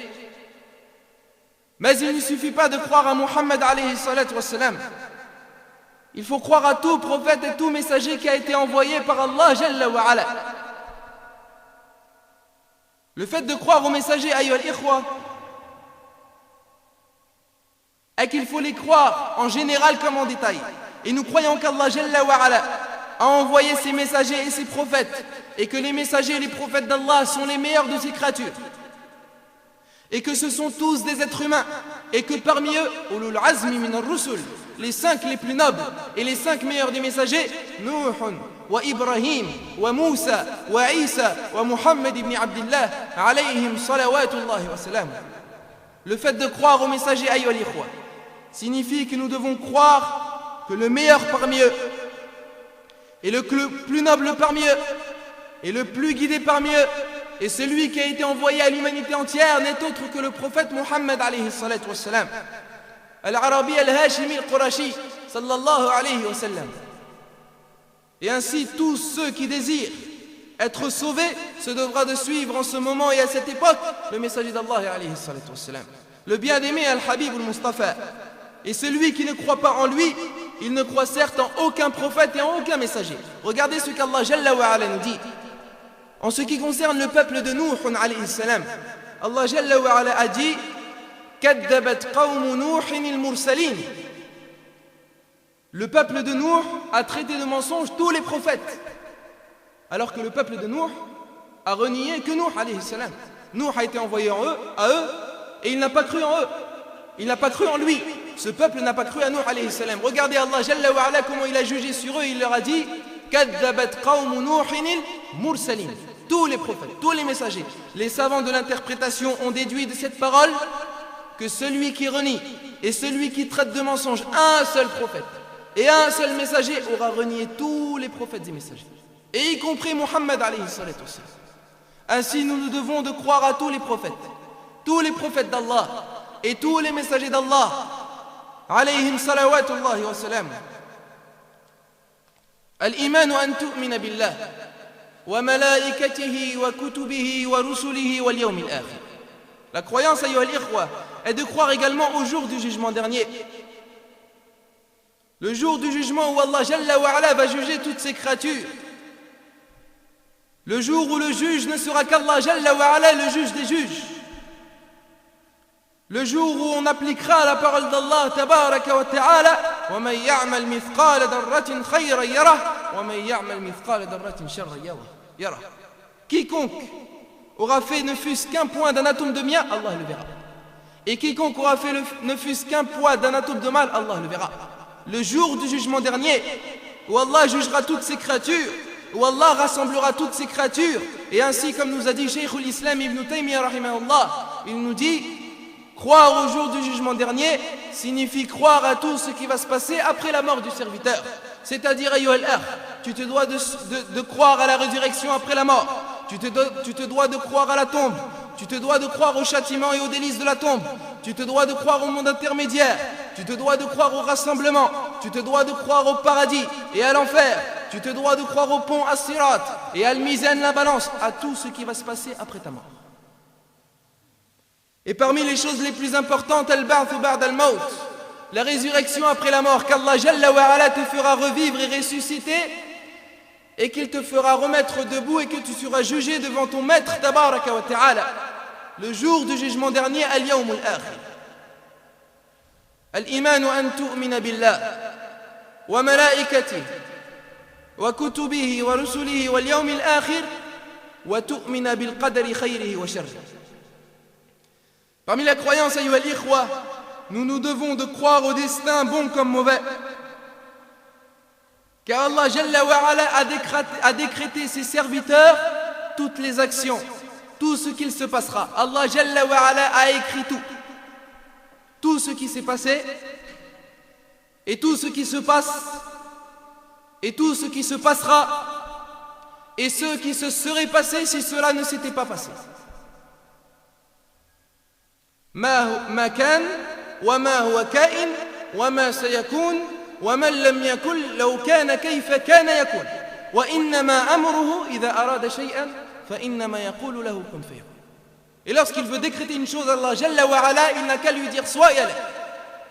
Mais il ne suffit pas de croire à Muhammad alayhi salatu wassalam. Il faut croire à tout prophète et tout messager qui a été envoyé par Allah Jalla wa Ala. Le fait de croire aux messagers, ayyuha al-ikhwa, est qu'il faut les croire en général comme en détail. Et nous croyons qu'Allah Jalla wa Ala a envoyé ses messagers et ses prophètes, et que les messagers et les prophètes d'Allah sont les meilleurs de ses créatures, et que ce sont tous des êtres humains, et que parmi eux, ulul azmi min ar-rusul, les 5 les plus nobles et les 5 meilleurs des messagers, Nuh, wa Ibrahim, wa Moussa, wa Isa, wa Muhammad ibn Abdillah, alayhim salawatullahi wa salam. Le fait de croire aux messagers, ayyuha al-ikhwa, signifie que nous devons croire que le meilleur parmi eux, et le plus noble parmi eux, et le plus guidé parmi eux, et celui qui a été envoyé à l'humanité entière n'est autre que le prophète Muhammad alayhi salatu wassalam, al-Arabi al-Hashimi al-Qurashi sallallahu alayhi wa sallam. Et ainsi tous ceux qui désirent être sauvés se devra de suivre en ce moment et à cette époque le messager d'Allah alayhi salatu wassalam, le bien-aimé al-Habib al-Mustafa. Et celui qui ne croit pas en lui, il ne croit certes en aucun prophète et en aucun messager. Regardez ce qu'Allah Jalla wa Ala nous dit en ce qui concerne le peuple de Nuh alayhi salam. Allah Jalla wa Ala a dit كَذَّبَتْ قَوْمُ نُوحٍ الْمُرْسَلِينَ. Le peuple de Nuh a traité de mensonges tous les prophètes, alors que le peuple de Nuh a renié que Nuh alayhi salam. Nuh a été envoyé à eux, et il n'a pas cru en eux. Il n'a pas cru en lui. Ce peuple n'a pas cru à Nuh alayhi salam. Regardez Allah Jalla wa Ala comment il a jugé sur eux. Il leur a dit كَذَّبَتْ قَوْمُ نُوحٍ الْمُرْسَلِينَ. Tous les prophètes, tous les messagers. Les savants de l'interprétation ont déduit de cette parole que celui qui renie et celui qui traite de mensonge un seul prophète et un seul messager aura renié tous les prophètes et messagers, et y compris Muhammad alayhi salatu wassalam. Ainsi nous devons de croire à tous les prophètes d'Allah et tous les messagers d'Allah alayhim salawatullahi wa salam. Al-iman an tu'mina billah wa malaikatihi wa kutubihi wa rusulihi wal yawmil akhir. La croyance, ayyuha al-ikhwa, est de croire également au jour du jugement dernier. Le jour du jugement où Allah Jalla wa Ala va juger toutes ses créatures. Le jour où le juge ne sera qu'Allah Jalla wa Ala, le juge des juges. Le jour où on appliquera la parole d'Allah tabaraka wa ta'ala wa man ya'mal mithqala dharratin khayran yarah wa man ya'mal mithqala dharratin sharran yarah. Quiconque aura fait ne fût-ce qu'un point d'un atome de bien, Allah le verra. Et quiconque aura fait ne fût-ce qu'un poids d'un atome de mal, Allah le verra. Le jour du jugement dernier, où Allah jugera toutes ses créatures, où Allah rassemblera toutes ses créatures, et ainsi comme nous a dit Cheikh l'Islam Ibn Taymiyyah rahimahullah, il nous dit: croire au jour du jugement dernier signifie croire à tout ce qui va se passer après la mort du serviteur. C'est-à-dire, ayyuha al-akh, tu te dois de croire à la résurrection après la mort. Tu te dois de croire à la tombe. Tu te dois de croire au châtiment et aux délices de la tombe. Tu te dois de croire au monde intermédiaire. Tu te dois de croire au rassemblement. Tu te dois de croire au paradis et à l'enfer. Tu te dois de croire au pont As-Sirat et à al-Mizan, la balance, à tout ce qui va se passer après ta mort. Et parmi les choses les plus importantes, al-ba'th ba'd al-maut, la résurrection après la mort, qu'Allah Jalla wa Ala te fera revivre et ressusciter, et qu'il te fera remettre debout et que tu seras jugé devant ton maître tabaraka wa ta'ala le jour du jugement dernier, al-yawm al-akhir. Al-iman an tu'mina billah wa malaikatihi wa kutubihi wa rusulihi wal yawm al-akhir وتؤمن بالقدر خيره وشره. Parmi la croyance, ayyuha al-ikhwa, nous devons de croire au destin bon comme mauvais. Car Allah Jalla wa Ala a décrété ses serviteurs toutes les actions, tout ce qu'il se passera. Allah Jalla wa Ala a écrit tout ce qui s'est passé, et tout ce qui se passe, et tout ce qui se passera, et ce qui se serait passé si cela ne s'était pas passé. ما كان وما هو كائن وما سيكون ومن لم يكن لو كان كيف كان يكون وإنما أمره إذا أراد شيئا فإنما يقول له كن فيكون. Et lorsqu'il veut décréter une chose, Allah Jalla wa Ala, il n'a qu'à lui dire sois et allez.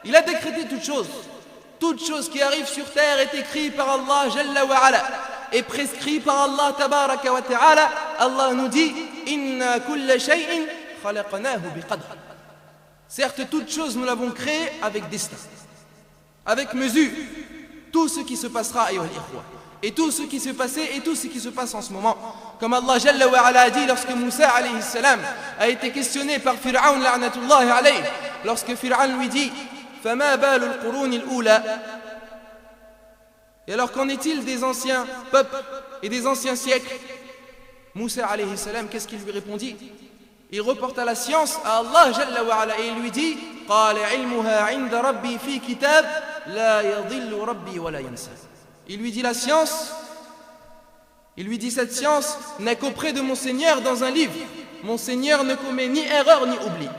Il a décrété toute chose qui arrive sur terre est écrite par Allah Jalla wa Ala et prescrit par Allah Tabaraka wa Ta'ala. Allah nous dit inna kulla shay'in khalaqnahu biqadr. Certes, toute chose nous l'avons créée avec destin, avec mesure. Tout ce qui se passera, ayyuha al-ikhwa, et tout ce qui s'est passé et tout ce qui se passe en ce moment. Comme Allah Jalla wa Ala a dit lorsque Moussa alayhi salam a été questionné par Fir'aun la'natullahi alayhi, lorsque Fir'aun lui dit فَمَا بَالُ الْقُرُونِ الْأُولَى. Et alors qu'en est-il des anciens peuples et des anciens siècles? Moussa alayhi salam, qu'est-ce qu'il lui répondit? Il reporte à la science, à Allah Jalla wa Ala, et il lui dit قَالَ عِلْمُهَا عِنْدَ رَبِّي فِي كِتَابٍ لَا يَضِلُّ رَبِّي وَلَا يَنْسَى. Il lui dit la science, il lui dit cette science n'est qu'auprès de mon Seigneur dans un livre. Mon Seigneur ne commet ni erreur ni oubli.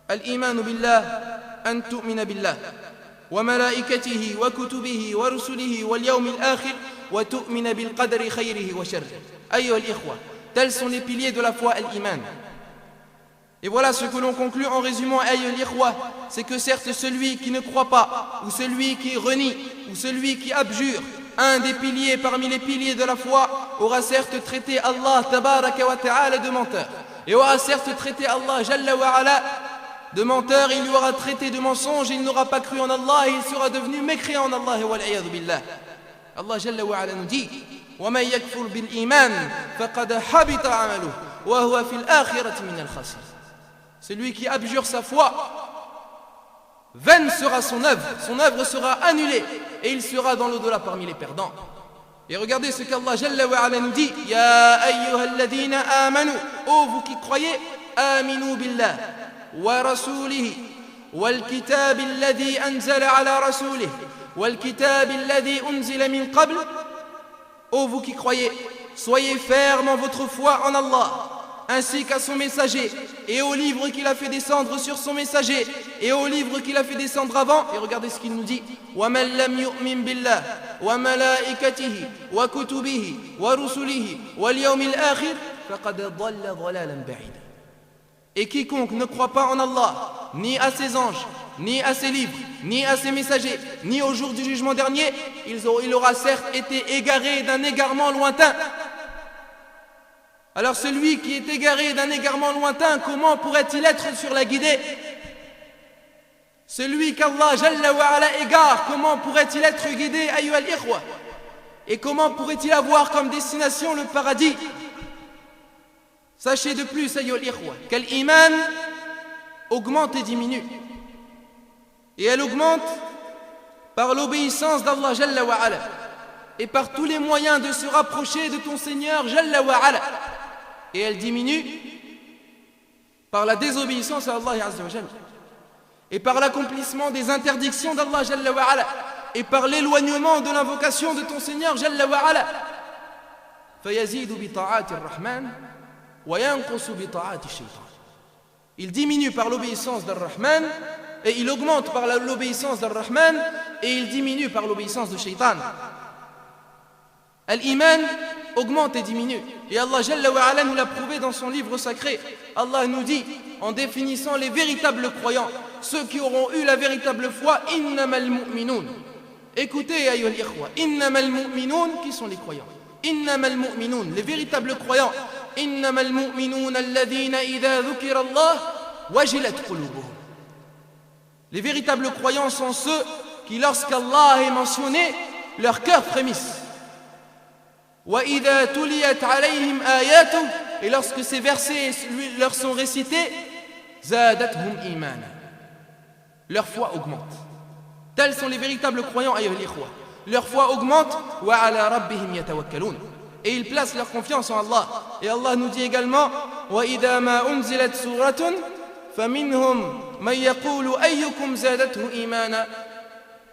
Al-imanu billah an tu'mina billah wa malaikatihi wa kutubihi wa rusulihi wal yawmil akhir wa tu'mina bil qadri khayrihi wa sharrihi. Ayyuha al-ikhwa, tels sont les piliers de la foi al-iman. Et voilà ce que l'on conclut en résumant, ayyuha al-ikhwa, c'est que certes celui qui ne croit pas, ou celui qui renie, ou celui qui abjure, un des piliers parmi les piliers de la foi, aura certes traité Allah Tabaraka wa Ta'ala de menteur, et aura certes traité Allah Jalla wa Ala de menteur, il lui aura traité de mensonge, il n'aura pas cru en Allah, et il sera devenu mécréant en Allah, wal iyadhu billah. Allah Jalla wa Ala nous dit وَمَنْ يَكْفُرْ بِالْإِيمَانِ فَقَدْ حَبِطَ عَمَلُهُ وَهُوَ فِي الْآخِرَةِ مِنَ الْخَاسِرِينَ. Celui qui abjure sa foi, vaine sera son œuvre sera annulée et il sera dans l'au-delà parmi les perdants. Et regardez ce qu'Allah Jalla wa Ala nous dit Ya ayyuhalladhina amanu, ô vous qui croyez, aminu billah wa rasulihi wal kitab alladhi anzala ala rasulihi wal kitab alladhi unzila min qabl. Ô vous qui croyez, soyez fermes en votre foi en Allah ainsi qu'à son messager, et au livre qu'il a fait descendre sur son messager, et au livre qu'il a fait descendre avant. Et regardez ce qu'il nous dit وَمَنْ لَمْ يُؤْمِنْ بِاللَّهِ وَمَلَائِكَتِهِ وَكُتُبِهِ وَرُسُلِهِ وَالْيَوْمِ الْآخِرِ فَقَدْ ضَلَّ ضَلَالًا بَعِيدًا. Et quiconque ne croit pas en Allah, ni à ses anges, ni à ses livres, ni à ses messagers, ni au jour du jugement dernier, il aura certes été égaré d'un égarement lointain. Alors celui qui est égaré d'un égarement lointain, comment pourrait-il être sur la guidée? Celui qu'Allah Jalla wa Ala égare, comment pourrait-il être guidé, ayyuha al-ikhwa? Et comment pourrait-il avoir comme destination le paradis? Sachez de plus, ayyuha al-ikhwa, que l'iman augmente et diminue. Et elle augmente par l'obéissance d'Allah Jalla wa Ala et par tous les moyens de se rapprocher de ton Seigneur Jalla wa Ala. Et elle diminue par la désobéissance à Allah Azza wa Jalla et par l'accomplissement des interdictions d'Allah Jalla wa Ala et par l'éloignement de l'invocation de ton Seigneur Jalla wa Ala. فَيَزِيدُ بِطَاعَةِ الرَّحْمَنِ وَيَنْقُصُ بِطَاعَةِ الشَّيْطَانِ. Il diminue par l'obéissance d'Ar-Rahman et il augmente par l'obéissance d'Ar-Rahman et il diminue par l'obéissance de Shaitan. Al-Iman augmente et diminue. Et Allah Jalla wa Ala nous l'a prouvé dans son livre sacré. Allah nous dit, en définissant les véritables croyants, ceux qui auront eu la véritable foi, innamal mu'minun. Écoutez, ayyuha al-ikhwa, innamal mu'minun, qui sont les croyants? Innamal mu'minun, les véritables croyants. Innamal mu'minun alladhina idha dhukira Allah wajilat qulubuhum. Les véritables croyants sont ceux qui, lorsqu'Allah est mentionné, leur cœur frémisse. وَإِذَا تُلِيَتْ عَلَيْهِمْ آيَاتُهُ Et lorsque ces versets leur sont récités, زَادَتْهُمْ إِيمَانًا Leur foi augmente. Tels sont les véritables croyants, ayyuha al-ikhwa. Leur foi augmente, وَعَلَى رَبِّهِمْ يَتَوَكَّلُونَ Et ils placent leur confiance en Allah. Et Allah nous dit également, وَإِذَا مَا أُنزِلَتْ سُورَةٌ فَمِنْهُمْ مَنْ يَقُولُ أَيُّكُمْ زَادَتْهُ إِيمَانًا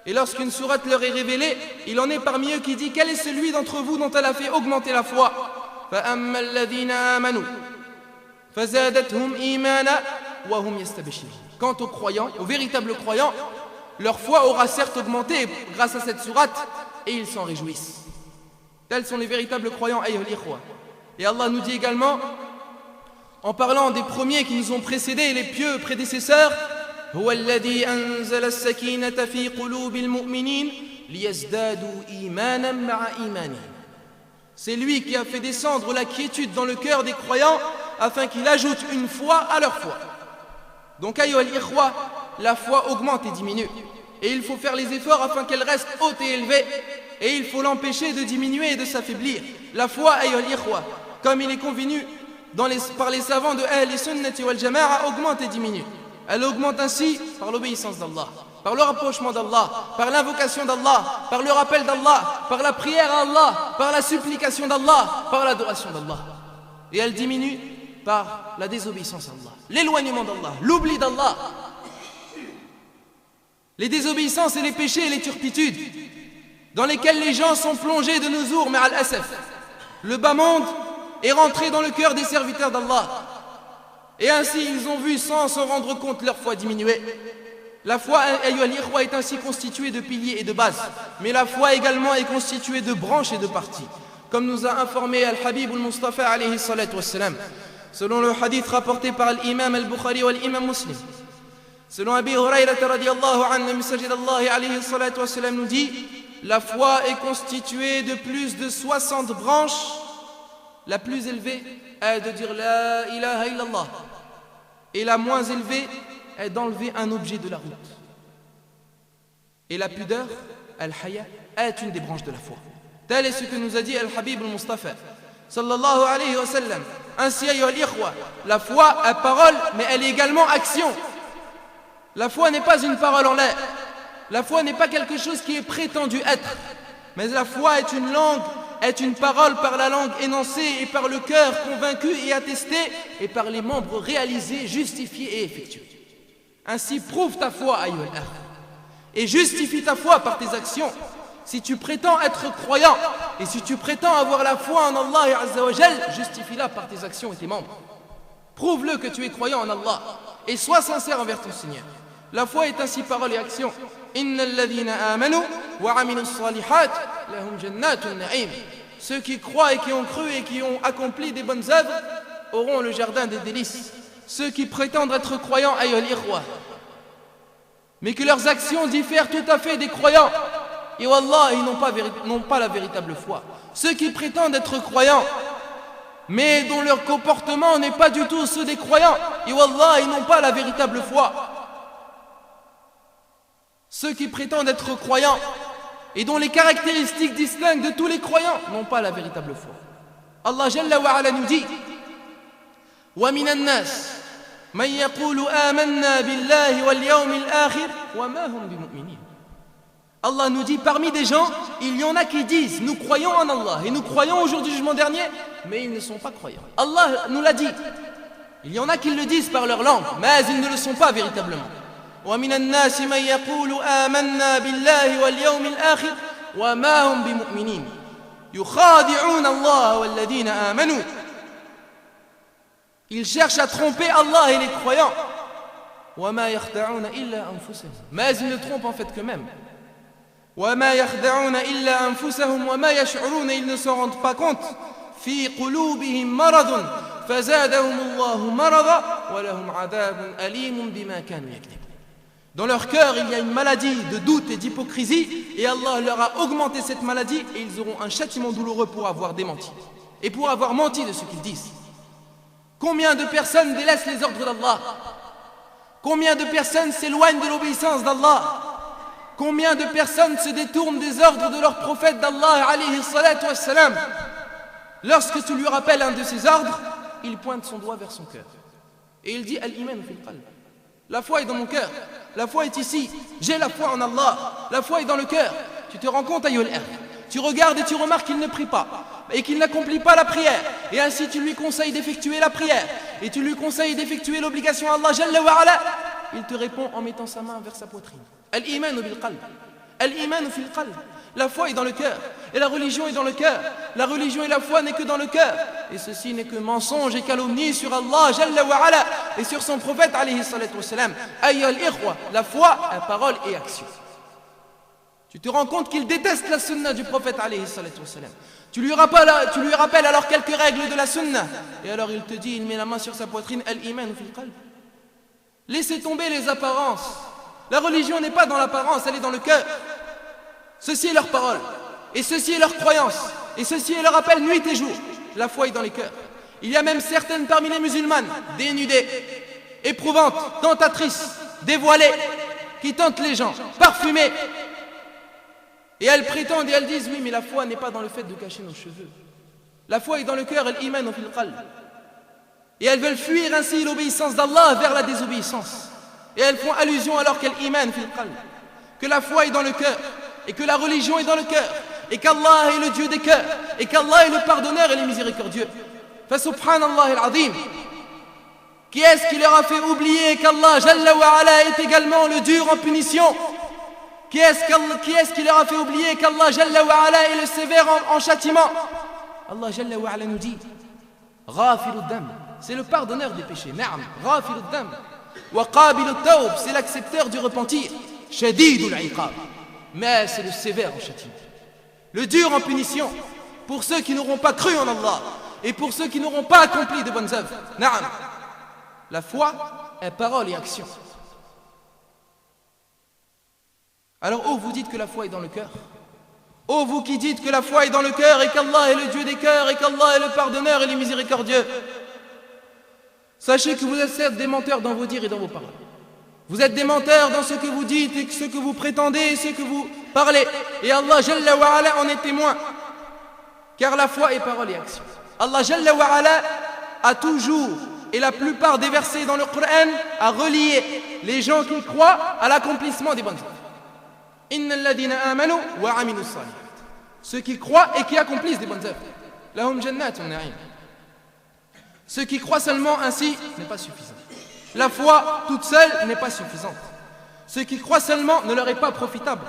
Et lorsqu'une sourate leur est révélée, il en est parmi eux qui dit, quel est celui d'entre vous dont elle a fait augmenter la foi فَأَمَّا الَّذِينَ آمَنُوا فَزَادَتْهُمْ إِيمَانًا وَهُمْ يَسْتَبْشِرُونَ Quant aux croyants, aux véritables croyants, leur foi aura certes augmenté grâce à cette sourate et ils s'en réjouissent. Tels sont les véritables croyants, ayyuha al-ikhwa. Et Allah nous dit également, en parlant des premiers qui nous ont précédés, les pieux prédécesseurs, هو الذي أنزل السكينة في قلوب المؤمنين ليزدادوا إيمانا مع إيمانهم. C'est lui qui a fait descendre la quiétude dans le cœur des croyants afin qu'il ajoute une foi à leur foi. Donc, ayyuha al-ikhwa, la foi augmente et diminue. Et il faut faire les efforts afin qu'elle reste haute et élevée. Et il faut l'empêcher de diminuer et de s'affaiblir. La foi, ayyuha al-ikhwa, comme il est convenu par les savants de Ahl Sunnati wal Jama'a, augmente et diminue. Elle augmente ainsi par l'obéissance d'Allah, par le rapprochement d'Allah, par l'invocation d'Allah, par le rappel d'Allah, par la prière à Allah, par la supplication d'Allah, par l'adoration d'Allah. Et elle diminue par la désobéissance à Allah, l'éloignement d'Allah, l'oubli d'Allah, les désobéissances et les péchés et les turpitudes dans lesquels les gens sont plongés de nos jours, mais al-asaf. Le bas monde est rentré dans le cœur des serviteurs d'Allah. Et ainsi, ils ont vu sans s'en rendre compte leur foi diminuer. La foi, ayyuha al-ikhwa, est ainsi constituée de piliers et de bases. Mais la foi également est constituée de branches et de parties. Comme nous a informé Al-Habib al-Mustafa alayhi salatu wassalam, selon le hadith rapporté par l'imam al-Bukhari ou l'imam Muslim. Selon Abi Hurayrata radiyallahu anhu, le messager d'Allah alayhi salatu wassalam nous dit, la foi est constituée de plus de 60 branches. La plus élevée est de dire la ilaha illallah. Et la moins élevée est d'enlever un objet de la route. Et la pudeur, al-haya, est une des branches de la foi. Tel est ce que nous a dit Al-Habib al-Mustafa sallallahu alayhi wa sallam. Ainsi, ayyuha al-ikhwa, la foi est parole, mais elle est également action. La foi n'est pas une parole en l'air. La foi n'est pas quelque chose qui est prétendu être. Mais la foi est une langue, est une parole par la langue énoncée et par le cœur convaincu et attesté et par les membres réalisés, justifiés et effectués. Ainsi, prouve ta foi, ayyuha al-akh, et justifie ta foi par tes actions. Si tu prétends être croyant et si tu prétends avoir la foi en Allah Azza wa Jal, justifie-la par tes actions et tes membres. Prouve-le que tu es croyant en Allah et sois sincère envers ton Seigneur. La foi est ainsi parole et action. Innal ladhina amanu wa amilus salihat lahum jannatun na'im. Ceux qui croient et qui ont cru et qui ont accompli des bonnes œuvres auront le jardin des délices. Ceux qui prétendent être croyants, ayyuha al-ikhwa, mais que leurs actions diffèrent tout à fait des croyants, et wallah, ils n'ont pas la véritable foi. Ceux qui prétendent être croyants, mais dont leur comportement n'est pas du tout ceux des croyants, et wallah, ils n'ont pas la véritable foi. Ceux qui prétendent être croyants et dont les caractéristiques distinguent de tous les croyants n'ont pas la véritable foi. Allah Jalla wa Ala nous dit وَمِنَ النَّاسِ مَنْ يَقُولُ آمَنَّا بِاللَّهِ وَالْيَوْمِ الْآخِرِ وَمَا هُمْ بِمُؤْمِنِينَ. Allah nous dit, parmi des gens, il y en a qui disent, nous croyons en Allah et nous croyons au jour du jugement dernier, mais ils ne sont pas croyants. Allah nous l'a dit. Il y en a qui le disent par leur langue, mais ils ne le sont pas véritablement. وَمِنَ النَّاسِ مَنْ يَقُولُ آمَنَّا بِاللَّهِ وَالْيَوْمِ الْآخِرِ وَمَا هُمْ بِمُؤْمِنِينَ يُخَادِعُونَ اللَّهَ وَالَّذِينَ آمَنُوا. Ils cherchent à tromper Allah et les croyants. وَمَا يَخْدَعُونَ إِلَّا أَنفُسَهُمْ. Mais ils ne trompent en fait qu'eux-mêmes. وَمَا يَخْدَعُونَ إِلَّا أَنفُسَهُمْ وَمَا يَشْعُرُونَ. Ils ne s'en rendent pas compte. فِي قُلُوبِهِمْ مَرَضٌ فَزَادَهُمُ اللَّهُ مَرَضًا وَلَهُمْ عَذَابٌ أَلِيمٌ بِمَا كَانُوا يَكْذِبُونَ. Dans leur cœur, il y a une maladie de doute et d'hypocrisie, et Allah leur a augmenté cette maladie, et ils auront un châtiment douloureux pour avoir démenti, et pour avoir menti de ce qu'ils disent. Combien de personnes délaissent les ordres d'Allah? Combien de personnes s'éloignent de l'obéissance d'Allah? Combien de personnes se détournent des ordres de leur prophète d'Allah, alayhi salatu wassalam? lorsque tu lui rappelles un de ses ordres, il pointe son doigt vers son cœur. Et il dit Al-Iman fil qalb. La foi est dans mon cœur, la foi est ici, j'ai la foi en Allah, la foi est dans le cœur. Tu te rends compte, ayyul akh, tu regardes et tu remarques qu'il ne prie pas et qu'il n'accomplit pas la prière, et ainsi tu lui conseilles d'effectuer la prière et tu lui conseilles d'effectuer l'obligation à Allah Jalla wa Ala. Il te répond en mettant sa main vers sa poitrine. Al-Iman bil qalb. Al-Iman fil qalb. La foi est dans le cœur et la religion est dans le cœur. La religion et la foi n'est que dans le cœur, et ceci n'est que mensonge et calomnie sur Allah Jalla wa Ala et sur son prophète alayhi salatu wassalam. Ayyuhal ikhwa, la foi est parole et action. Tu te rends compte qu'il déteste la sunna du prophète alayhi salatu wassalam. Tu lui rappelles alors quelques règles de la sunna, et alors il te dit, il met la main sur sa poitrine, Al-Iman fil qalb. Laissez tomber les apparences. La religion n'est pas dans l'apparence, elle est dans le cœur. Ceci est leur parole, et ceci est leur croyance, et ceci est leur appel nuit et jour. La foi est dans les cœurs. Il y a même certaines parmi les musulmanes, dénudées, éprouvantes, tentatrices, dévoilées, qui tentent les gens, parfumées. Et elles prétendent et elles disent, oui, mais la foi n'est pas dans le fait de cacher nos cheveux. La foi est dans le cœur, Al-Iman fil qalb. Et elles veulent fuir ainsi l'obéissance d'Allah vers la désobéissance. Et elles font allusion alors qu'Al-Iman fil qalb, que la foi est dans le cœur, et que la religion est dans le cœur, et qu'Allah est le Dieu des cœurs, et qu'Allah est le pardonneur et le miséricordieux. Fa subhanallah al-azim. Qui est-ce qui leur a fait oublier qu'Allah Jalla wa Ala est également le dur en punition? Qui est-ce qui leur a fait oublier qu'Allah Jalla wa Ala est le sévère en châtiment? Allah Jalla wa Ala nous dit Ghafirud dam, c'est le pardonneur des péchés. Na'am, Ghafirud dam. Wa qabilut tawb, c'est l'accepteur du repentir. Shadidul iqab, mais c'est le sévère en châtiment, le dur en punition pour ceux qui n'auront pas cru en Allah et pour ceux qui n'auront pas accompli de bonnes œuvres. Na'am. La foi est parole et action. Alors, oh, vous dites que la foi est dans le cœur. Oh, vous qui dites que la foi est dans le cœur et qu'Allah est le Dieu des cœurs et qu'Allah est le pardonneur et le miséricordieux. Sachez que vous êtes certes des menteurs dans vos dires et dans vos paroles. Vous êtes des menteurs dans ce que vous dites et ce que vous prétendez et ce que vous parlez. Et Allah Jalla wa Ala en est témoin. Car la foi est parole et action. Allah Jalla wa Ala a toujours, et la plupart des versets dans le Coran, a relié les gens qui croient à l'accomplissement des bonnes œuvres. Innal ladina amanu wa amilus salihat. Ceux qui croient et qui accomplissent des bonnes œuvres. Lahum jannatun na'im. Ceux qui croient seulement ainsi n'est pas suffisant. La foi toute seule n'est pas suffisante. Ceux qui croient seulement ne leur est pas profitable.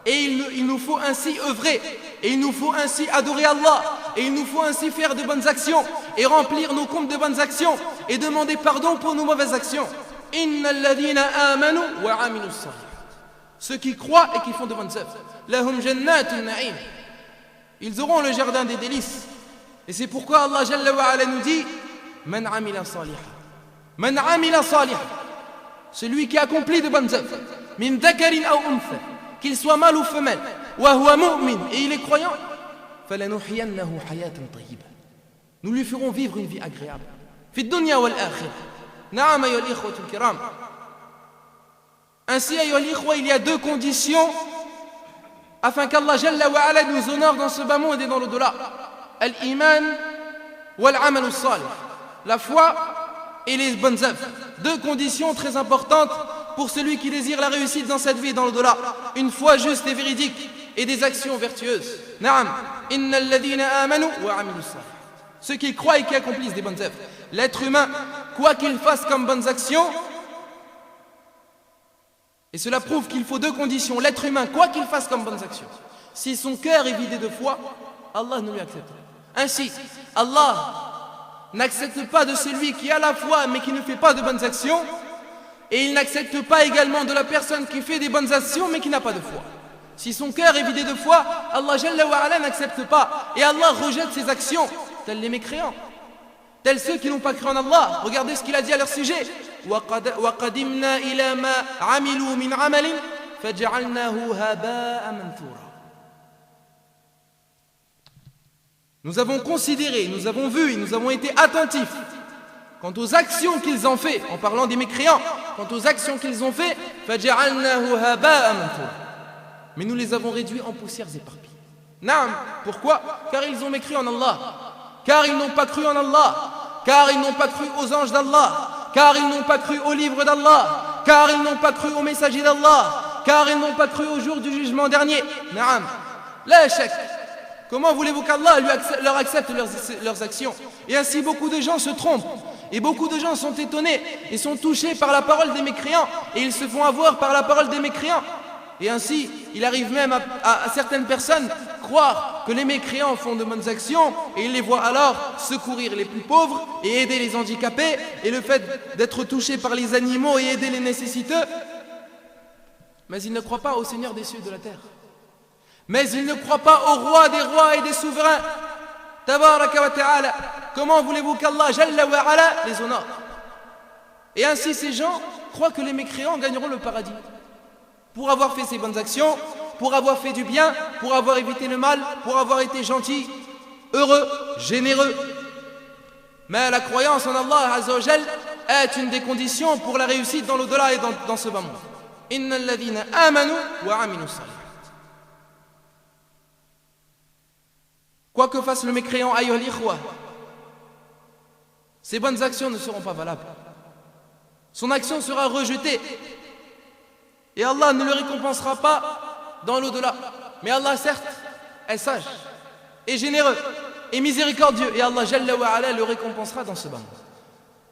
Et il nous faut ainsi œuvrer, et il nous faut ainsi adorer Allah, et il nous faut ainsi faire de bonnes actions, et remplir nos comptes de bonnes actions, et demander pardon pour nos mauvaises actions. Innal ladina amanu wa amilus salihat. Ceux qui croient et qui font de bonnes œuvres. Lahum jannatun na'im. Ils auront le jardin des délices. Et c'est pourquoi Allah Jalla wa Ala nous dit Man amila saliha. Man amila saliha. Celui qui accomplit de bonnes œuvres. Min dhakarin aw untha. Qu'il soit mâle ou femelle. Wa huwa mu'min. Et il est croyant. Falanuhyiyannahu hayatan tayyiba. Nous lui ferons vivre une vie agréable. Fi dunya wal akhirah. Na'am ayyuhal ikhwatul kiram. Ainsi, ayyuhal ikhwa, il y a deux conditions afin qu'Allah Jalla wa Ala nous honore dans ce bas monde et dans l'au-delà. Al-iman wal-amal salih. La foi et les bonnes œuvres. Deux conditions très importantes pour celui qui désire la réussite dans cette vie et dans l'au-delà. Une foi juste et véridique et des actions vertueuses. Na'am. Innal ladina amanu wa amilus salih. Ceux qui croient et qui accomplissent des bonnes œuvres. L'être humain, quoi qu'il fasse comme bonnes actions, et cela prouve qu'il faut deux conditions. L'être humain, quoi qu'il fasse comme bonnes actions, si son cœur est vidé de foi, Allah ne lui accepte pas. Ainsi, Allah n'accepte pas de celui qui a la foi mais qui ne fait pas de bonnes actions, et il n'accepte pas également de la personne qui fait des bonnes actions mais qui n'a pas de foi. Si son cœur est vidé de foi, Allah Jalla wa Ala n'accepte pas, et Allah rejette ses actions, tels les mécréants, tels ceux qui n'ont pas cru en Allah. Regardez ce qu'il a dit à leur sujet. وَقَدِمْنَا إِلَى مَا عَمِلُوا مِنْ عَمَلٍ فَجَعَلْنَاهُ هَبَاءً مَنْثُورًا. Nous avons considéré, nous avons vu et nous avons été attentifs quant aux actions qu'ils ont fait, en parlant des mécréants, quant aux actions qu'ils ont fait, فَجَعَلْنَاهُ هَبَاءً مَنْثُورًا. Mais nous les avons réduits en poussières éparpillées. Naam. Pourquoi? Car ils ont mécru en Allah. car ils n'ont pas cru en Allah, car ils n'ont pas cru aux anges d'Allah, car ils n'ont pas cru au livre d'Allah, car ils n'ont pas cru aux messagers d'Allah, car ils n'ont pas cru au jour du jugement dernier. Naam, la shak. Comment voulez-vous qu'Allah leur accepte leurs actions? Et ainsi beaucoup de gens se trompent, et beaucoup de gens sont étonnés et sont touchés par la parole des mécréants, et ils se font avoir par la parole des mécréants. Et ainsi, il arrive même à certaines personnes croire que les mécréants font de bonnes actions, et ils les voient alors secourir les plus pauvres et aider les handicapés, et le fait d'être touché par les animaux et aider les nécessiteux. Mais ils ne croient pas au Seigneur des cieux et de la terre. Mais ils ne croient pas au roi des rois et des souverains. Tabaraka wa ta'ala. Comment voulez-vous qu'Allah Jalla wa ala les honore? Et ainsi ces gens croient que les mécréants gagneront le paradis. Pour avoir fait ces bonnes actions, pour avoir fait du bien, pour avoir évité le mal, pour avoir été gentil, heureux, généreux. Mais la croyance en Allah Azza wa Jal est une des conditions pour la réussite dans l'au-delà et dans ce bas monde. Inna alladhina amanu wa aminu salihat. Quoi que fasse le mécréant, ayyuhal ikhwa, ses bonnes actions ne seront pas valables. Son action sera rejetée. Et Allah ne le récompensera pas dans l'au-delà. Mais Allah, certes, est sage, et généreux, et miséricordieux. Et Allah, Jalla wa ala, le récompensera dans ce bas monde.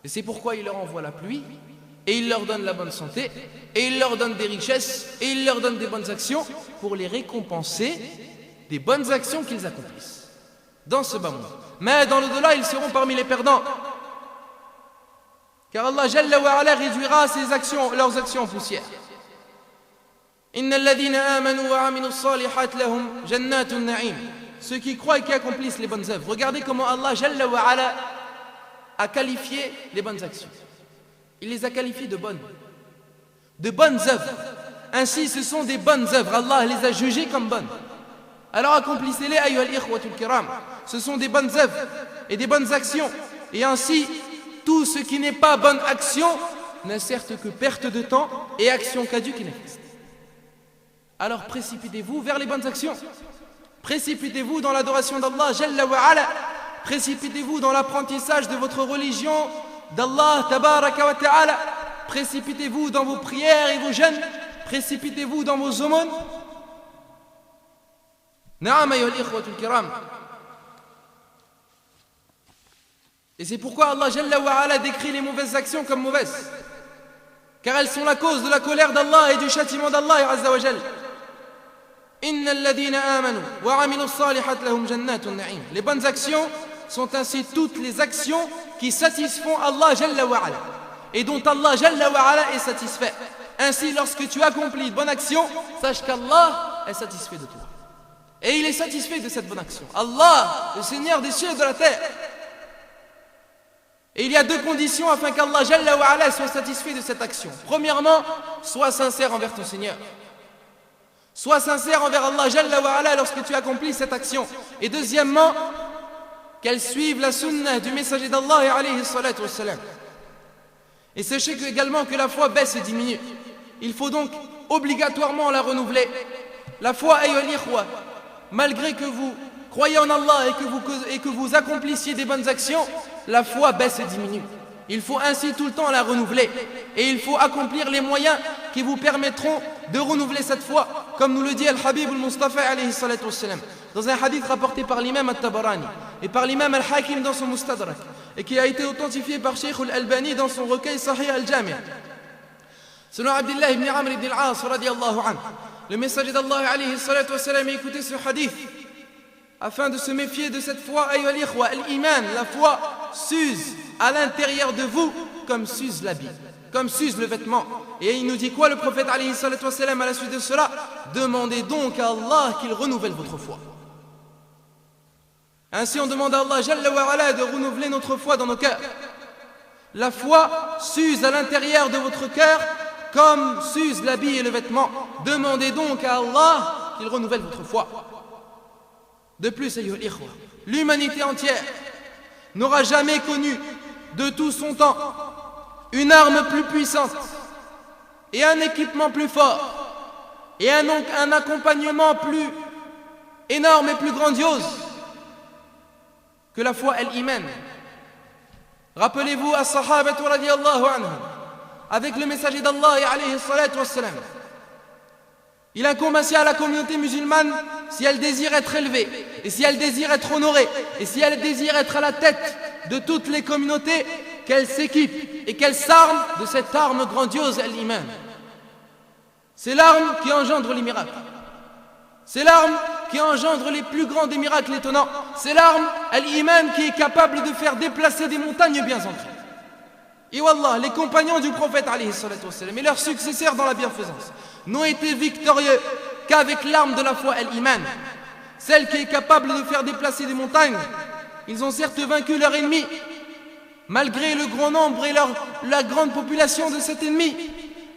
Et c'est pourquoi il leur envoie la pluie, et il leur donne la bonne santé, et il leur donne des richesses, et il leur donne des bonnes actions pour les récompenser des bonnes actions qu'ils accomplissent dans ce bas monde. Mais dans l'au-delà, ils seront parmi les perdants. Car Allah Jalla wa ala réduira leurs actions en poussière. Inna alladhina amanu wa aminu salihat lahum jannatun na'im. Ceux qui croient et qui accomplissent les bonnes œuvres. Regardez comment Allah Jalla wa ala a qualifié les bonnes actions. Il les a qualifiées de bonnes œuvres. Ainsi, ce sont des bonnes œuvres. Allah les a jugées comme bonnes. Alors accomplissez-les, ayyuhal ikhwatul kiram. Ce sont des bonnes œuvres et des bonnes actions. Et ainsi, tout ce qui n'est pas bonne action n'est certes que perte de temps et action caduque et néfaste. Alors précipitez-vous vers les bonnes actions. Précipitez-vous dans l'adoration d'Allah Jalla wa ala. Précipitez-vous dans l'apprentissage de votre religion d'Allah Tabaraka wa ta'ala. Précipitez-vous dans vos prières et vos jeûnes. Précipitez-vous dans vos aumônes. Na'am ayyuhal ikhwatul kiram. Et c'est pourquoi Allah Jalla wa ala décrit les mauvaises actions comme mauvaises. Car elles sont la cause de la colère d'Allah et du châtiment d'Allah Azza wa Jal. Inna alladhina amanu wa aminu salihat lahum jannatun na'im. Les bonnes actions sont ainsi toutes les actions qui satisfont Allah Jalla wa ala et dont Allah Jalla wa ala est satisfait. Ainsi, lorsque tu accomplis une bonne action, sache qu'Allah est satisfait de toi. Et il est satisfait de cette bonne action. Allah, le Seigneur des cieux et de la terre. Et il y a deux conditions afin qu'Allah Jalla wa ala soit satisfait de cette action. Premièrement, sois sincère envers ton Seigneur. Sois sincère envers Allah Jalla wa ala lorsque tu accomplis cette action. Et deuxièmement, qu'elle suive la sunnah du messager d'Allah alayhi salatu wassalam. Et sachez également que la foi baisse et diminue. Il faut donc obligatoirement la renouveler. La foi, ayyuhal ikhwa, malgré que vous croyez en Allah et que vous accomplissiez des bonnes actions, la foi baisse et diminue. Il faut ainsi tout le temps la renouveler. Et il faut accomplir les moyens qui vous permettront de renouveler cette foi, comme nous le dit Al-Habib al-Mustafa alayhi salatu wassalam, dans un hadith rapporté par l'imam At-Tabarani et par l'imam Al-Hakim dans son Mustadrak, et qui a été authentifié par Sheikh Al-Albani dans son recueil Sahih Al-Jami'. Selon Abdullah ibn Amr ibn al-As radiyallahu anhu, le messager d'Allah alayhi salatu wassalam a écouté ce hadith afin de se méfier de cette foi. Ayyuhal ikhwa, al-iman, la foi s'use à l'intérieur de vous comme s'use l'habit, comme s'use le vêtement. Et il nous dit quoi le prophète alayhi salatu wassalam à la suite de cela? Demandez donc à Allah qu'il renouvelle votre foi. Ainsi on demande à Allah Jalla wa ala de renouveler notre foi dans nos cœurs. La foi s'use à l'intérieur de votre cœur comme s'use l'habit et le vêtement. Demandez donc à Allah qu'il renouvelle votre foi. De plus, ayyuhal ikhwa, l'humanité entière n'aura jamais connu de tout son temps une arme plus puissante et un équipement plus fort et un accompagnement plus énorme et plus grandiose que la foi est l'iman. Rappelez-vous as-sahabatu radiyallahu anhum, avec le messager d'Allah et alayhi salatu wassalam. Il incombe ainsi à la communauté musulmane, si elle désire être élevée, et si elle désire être honorée, et si elle désire être à la tête de toutes les communautés, qu'elle s'équipe et qu'elle s'arme de cette arme grandiose, l'iman. C'est l'arme qui engendre les miracles. C'est l'arme qui engendre les plus grands des miracles étonnants. C'est l'arme, l'iman, qui est capable de faire déplacer des montagnes bien ancrées. Et wallah, les compagnons du prophète alayhi salatu wassalam et leurs successeurs dans la bienfaisance n'ont été victorieux qu'avec l'arme de la foi, l'iman, celle qui est capable de faire déplacer des montagnes. Ils ont certes vaincu leur ennemi, malgré le grand nombre et la grande population de cet ennemi,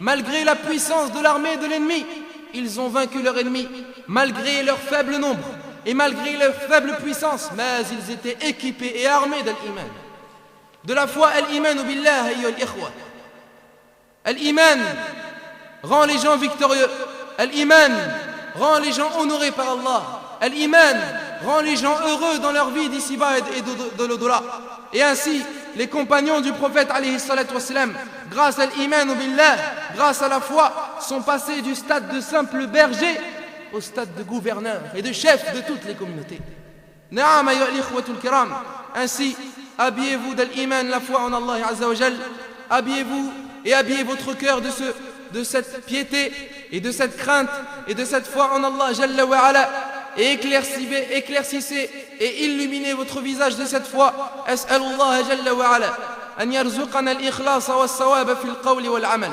malgré la puissance de l'armée de l'ennemi, ils ont vaincu leur ennemi, malgré leur faible nombre et malgré leur faible puissance, mais ils étaient équipés et armés de l'iman. De la foi, l'iman billah, ayyuhal ikhwa. L'iman rend les gens victorieux. L'iman rend les gens honorés par Allah. L'iman rend les gens heureux dans leur vie d'ici-bas et de l'au-delà. Et ainsi, les compagnons du prophète alayhi salatu wassalam, grâce à l'iman billah, grâce à la foi, sont passés du stade de simple berger au stade de gouverneur et de chef de toutes les communautés. Na'am ayyuhal ikhwatul kiram. Ainsi, habillez-vous de l'iman, la foi en Allah azza wa jal. Habillez-vous et habillez votre cœur de cette piété et de cette crainte et de cette foi en Allah jalla wa ala. Et éclaircissez et illuminez votre visage de cette foi. As'alullah jalla wa ala an yarzuqana al-ikhlas wa as-sawab fi al-qawl wal-amal.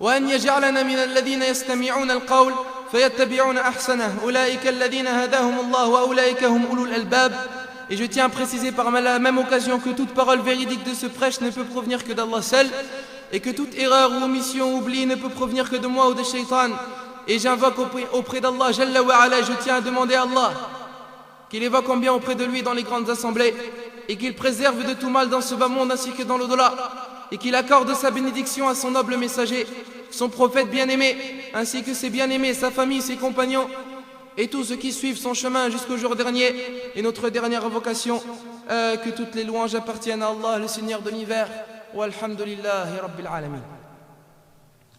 Wa an yaj'alana min alladhina yastami'una al-qawl fayattabi'una ahsanah. Ulaika alladhina hadahum Allah wa ulaika hum ulul albab. Et je tiens à préciser par la même occasion que toute parole véridique de ce prêche ne peut provenir que d'Allah seul, et que toute erreur ou omission ou oubli ne peut provenir que de moi ou de Shaitan. Et j'invoque auprès d'Allah Jalla wa ala, je tiens à demander à Allah qu'il évoque en bien auprès de lui dans les grandes assemblées, et qu'il préserve de tout mal dans ce bas monde ainsi que dans l'au-delà, et qu'il accorde sa bénédiction à son noble messager, son prophète bien-aimé, ainsi que ses bien-aimés, sa famille, ses compagnons, et tous ceux qui suivent son chemin jusqu'au jour dernier. Et notre dernière invocation, que toutes les louanges appartiennent à Allah, le Seigneur de l'univers. Walhamdulillahi Rabbil Alamin.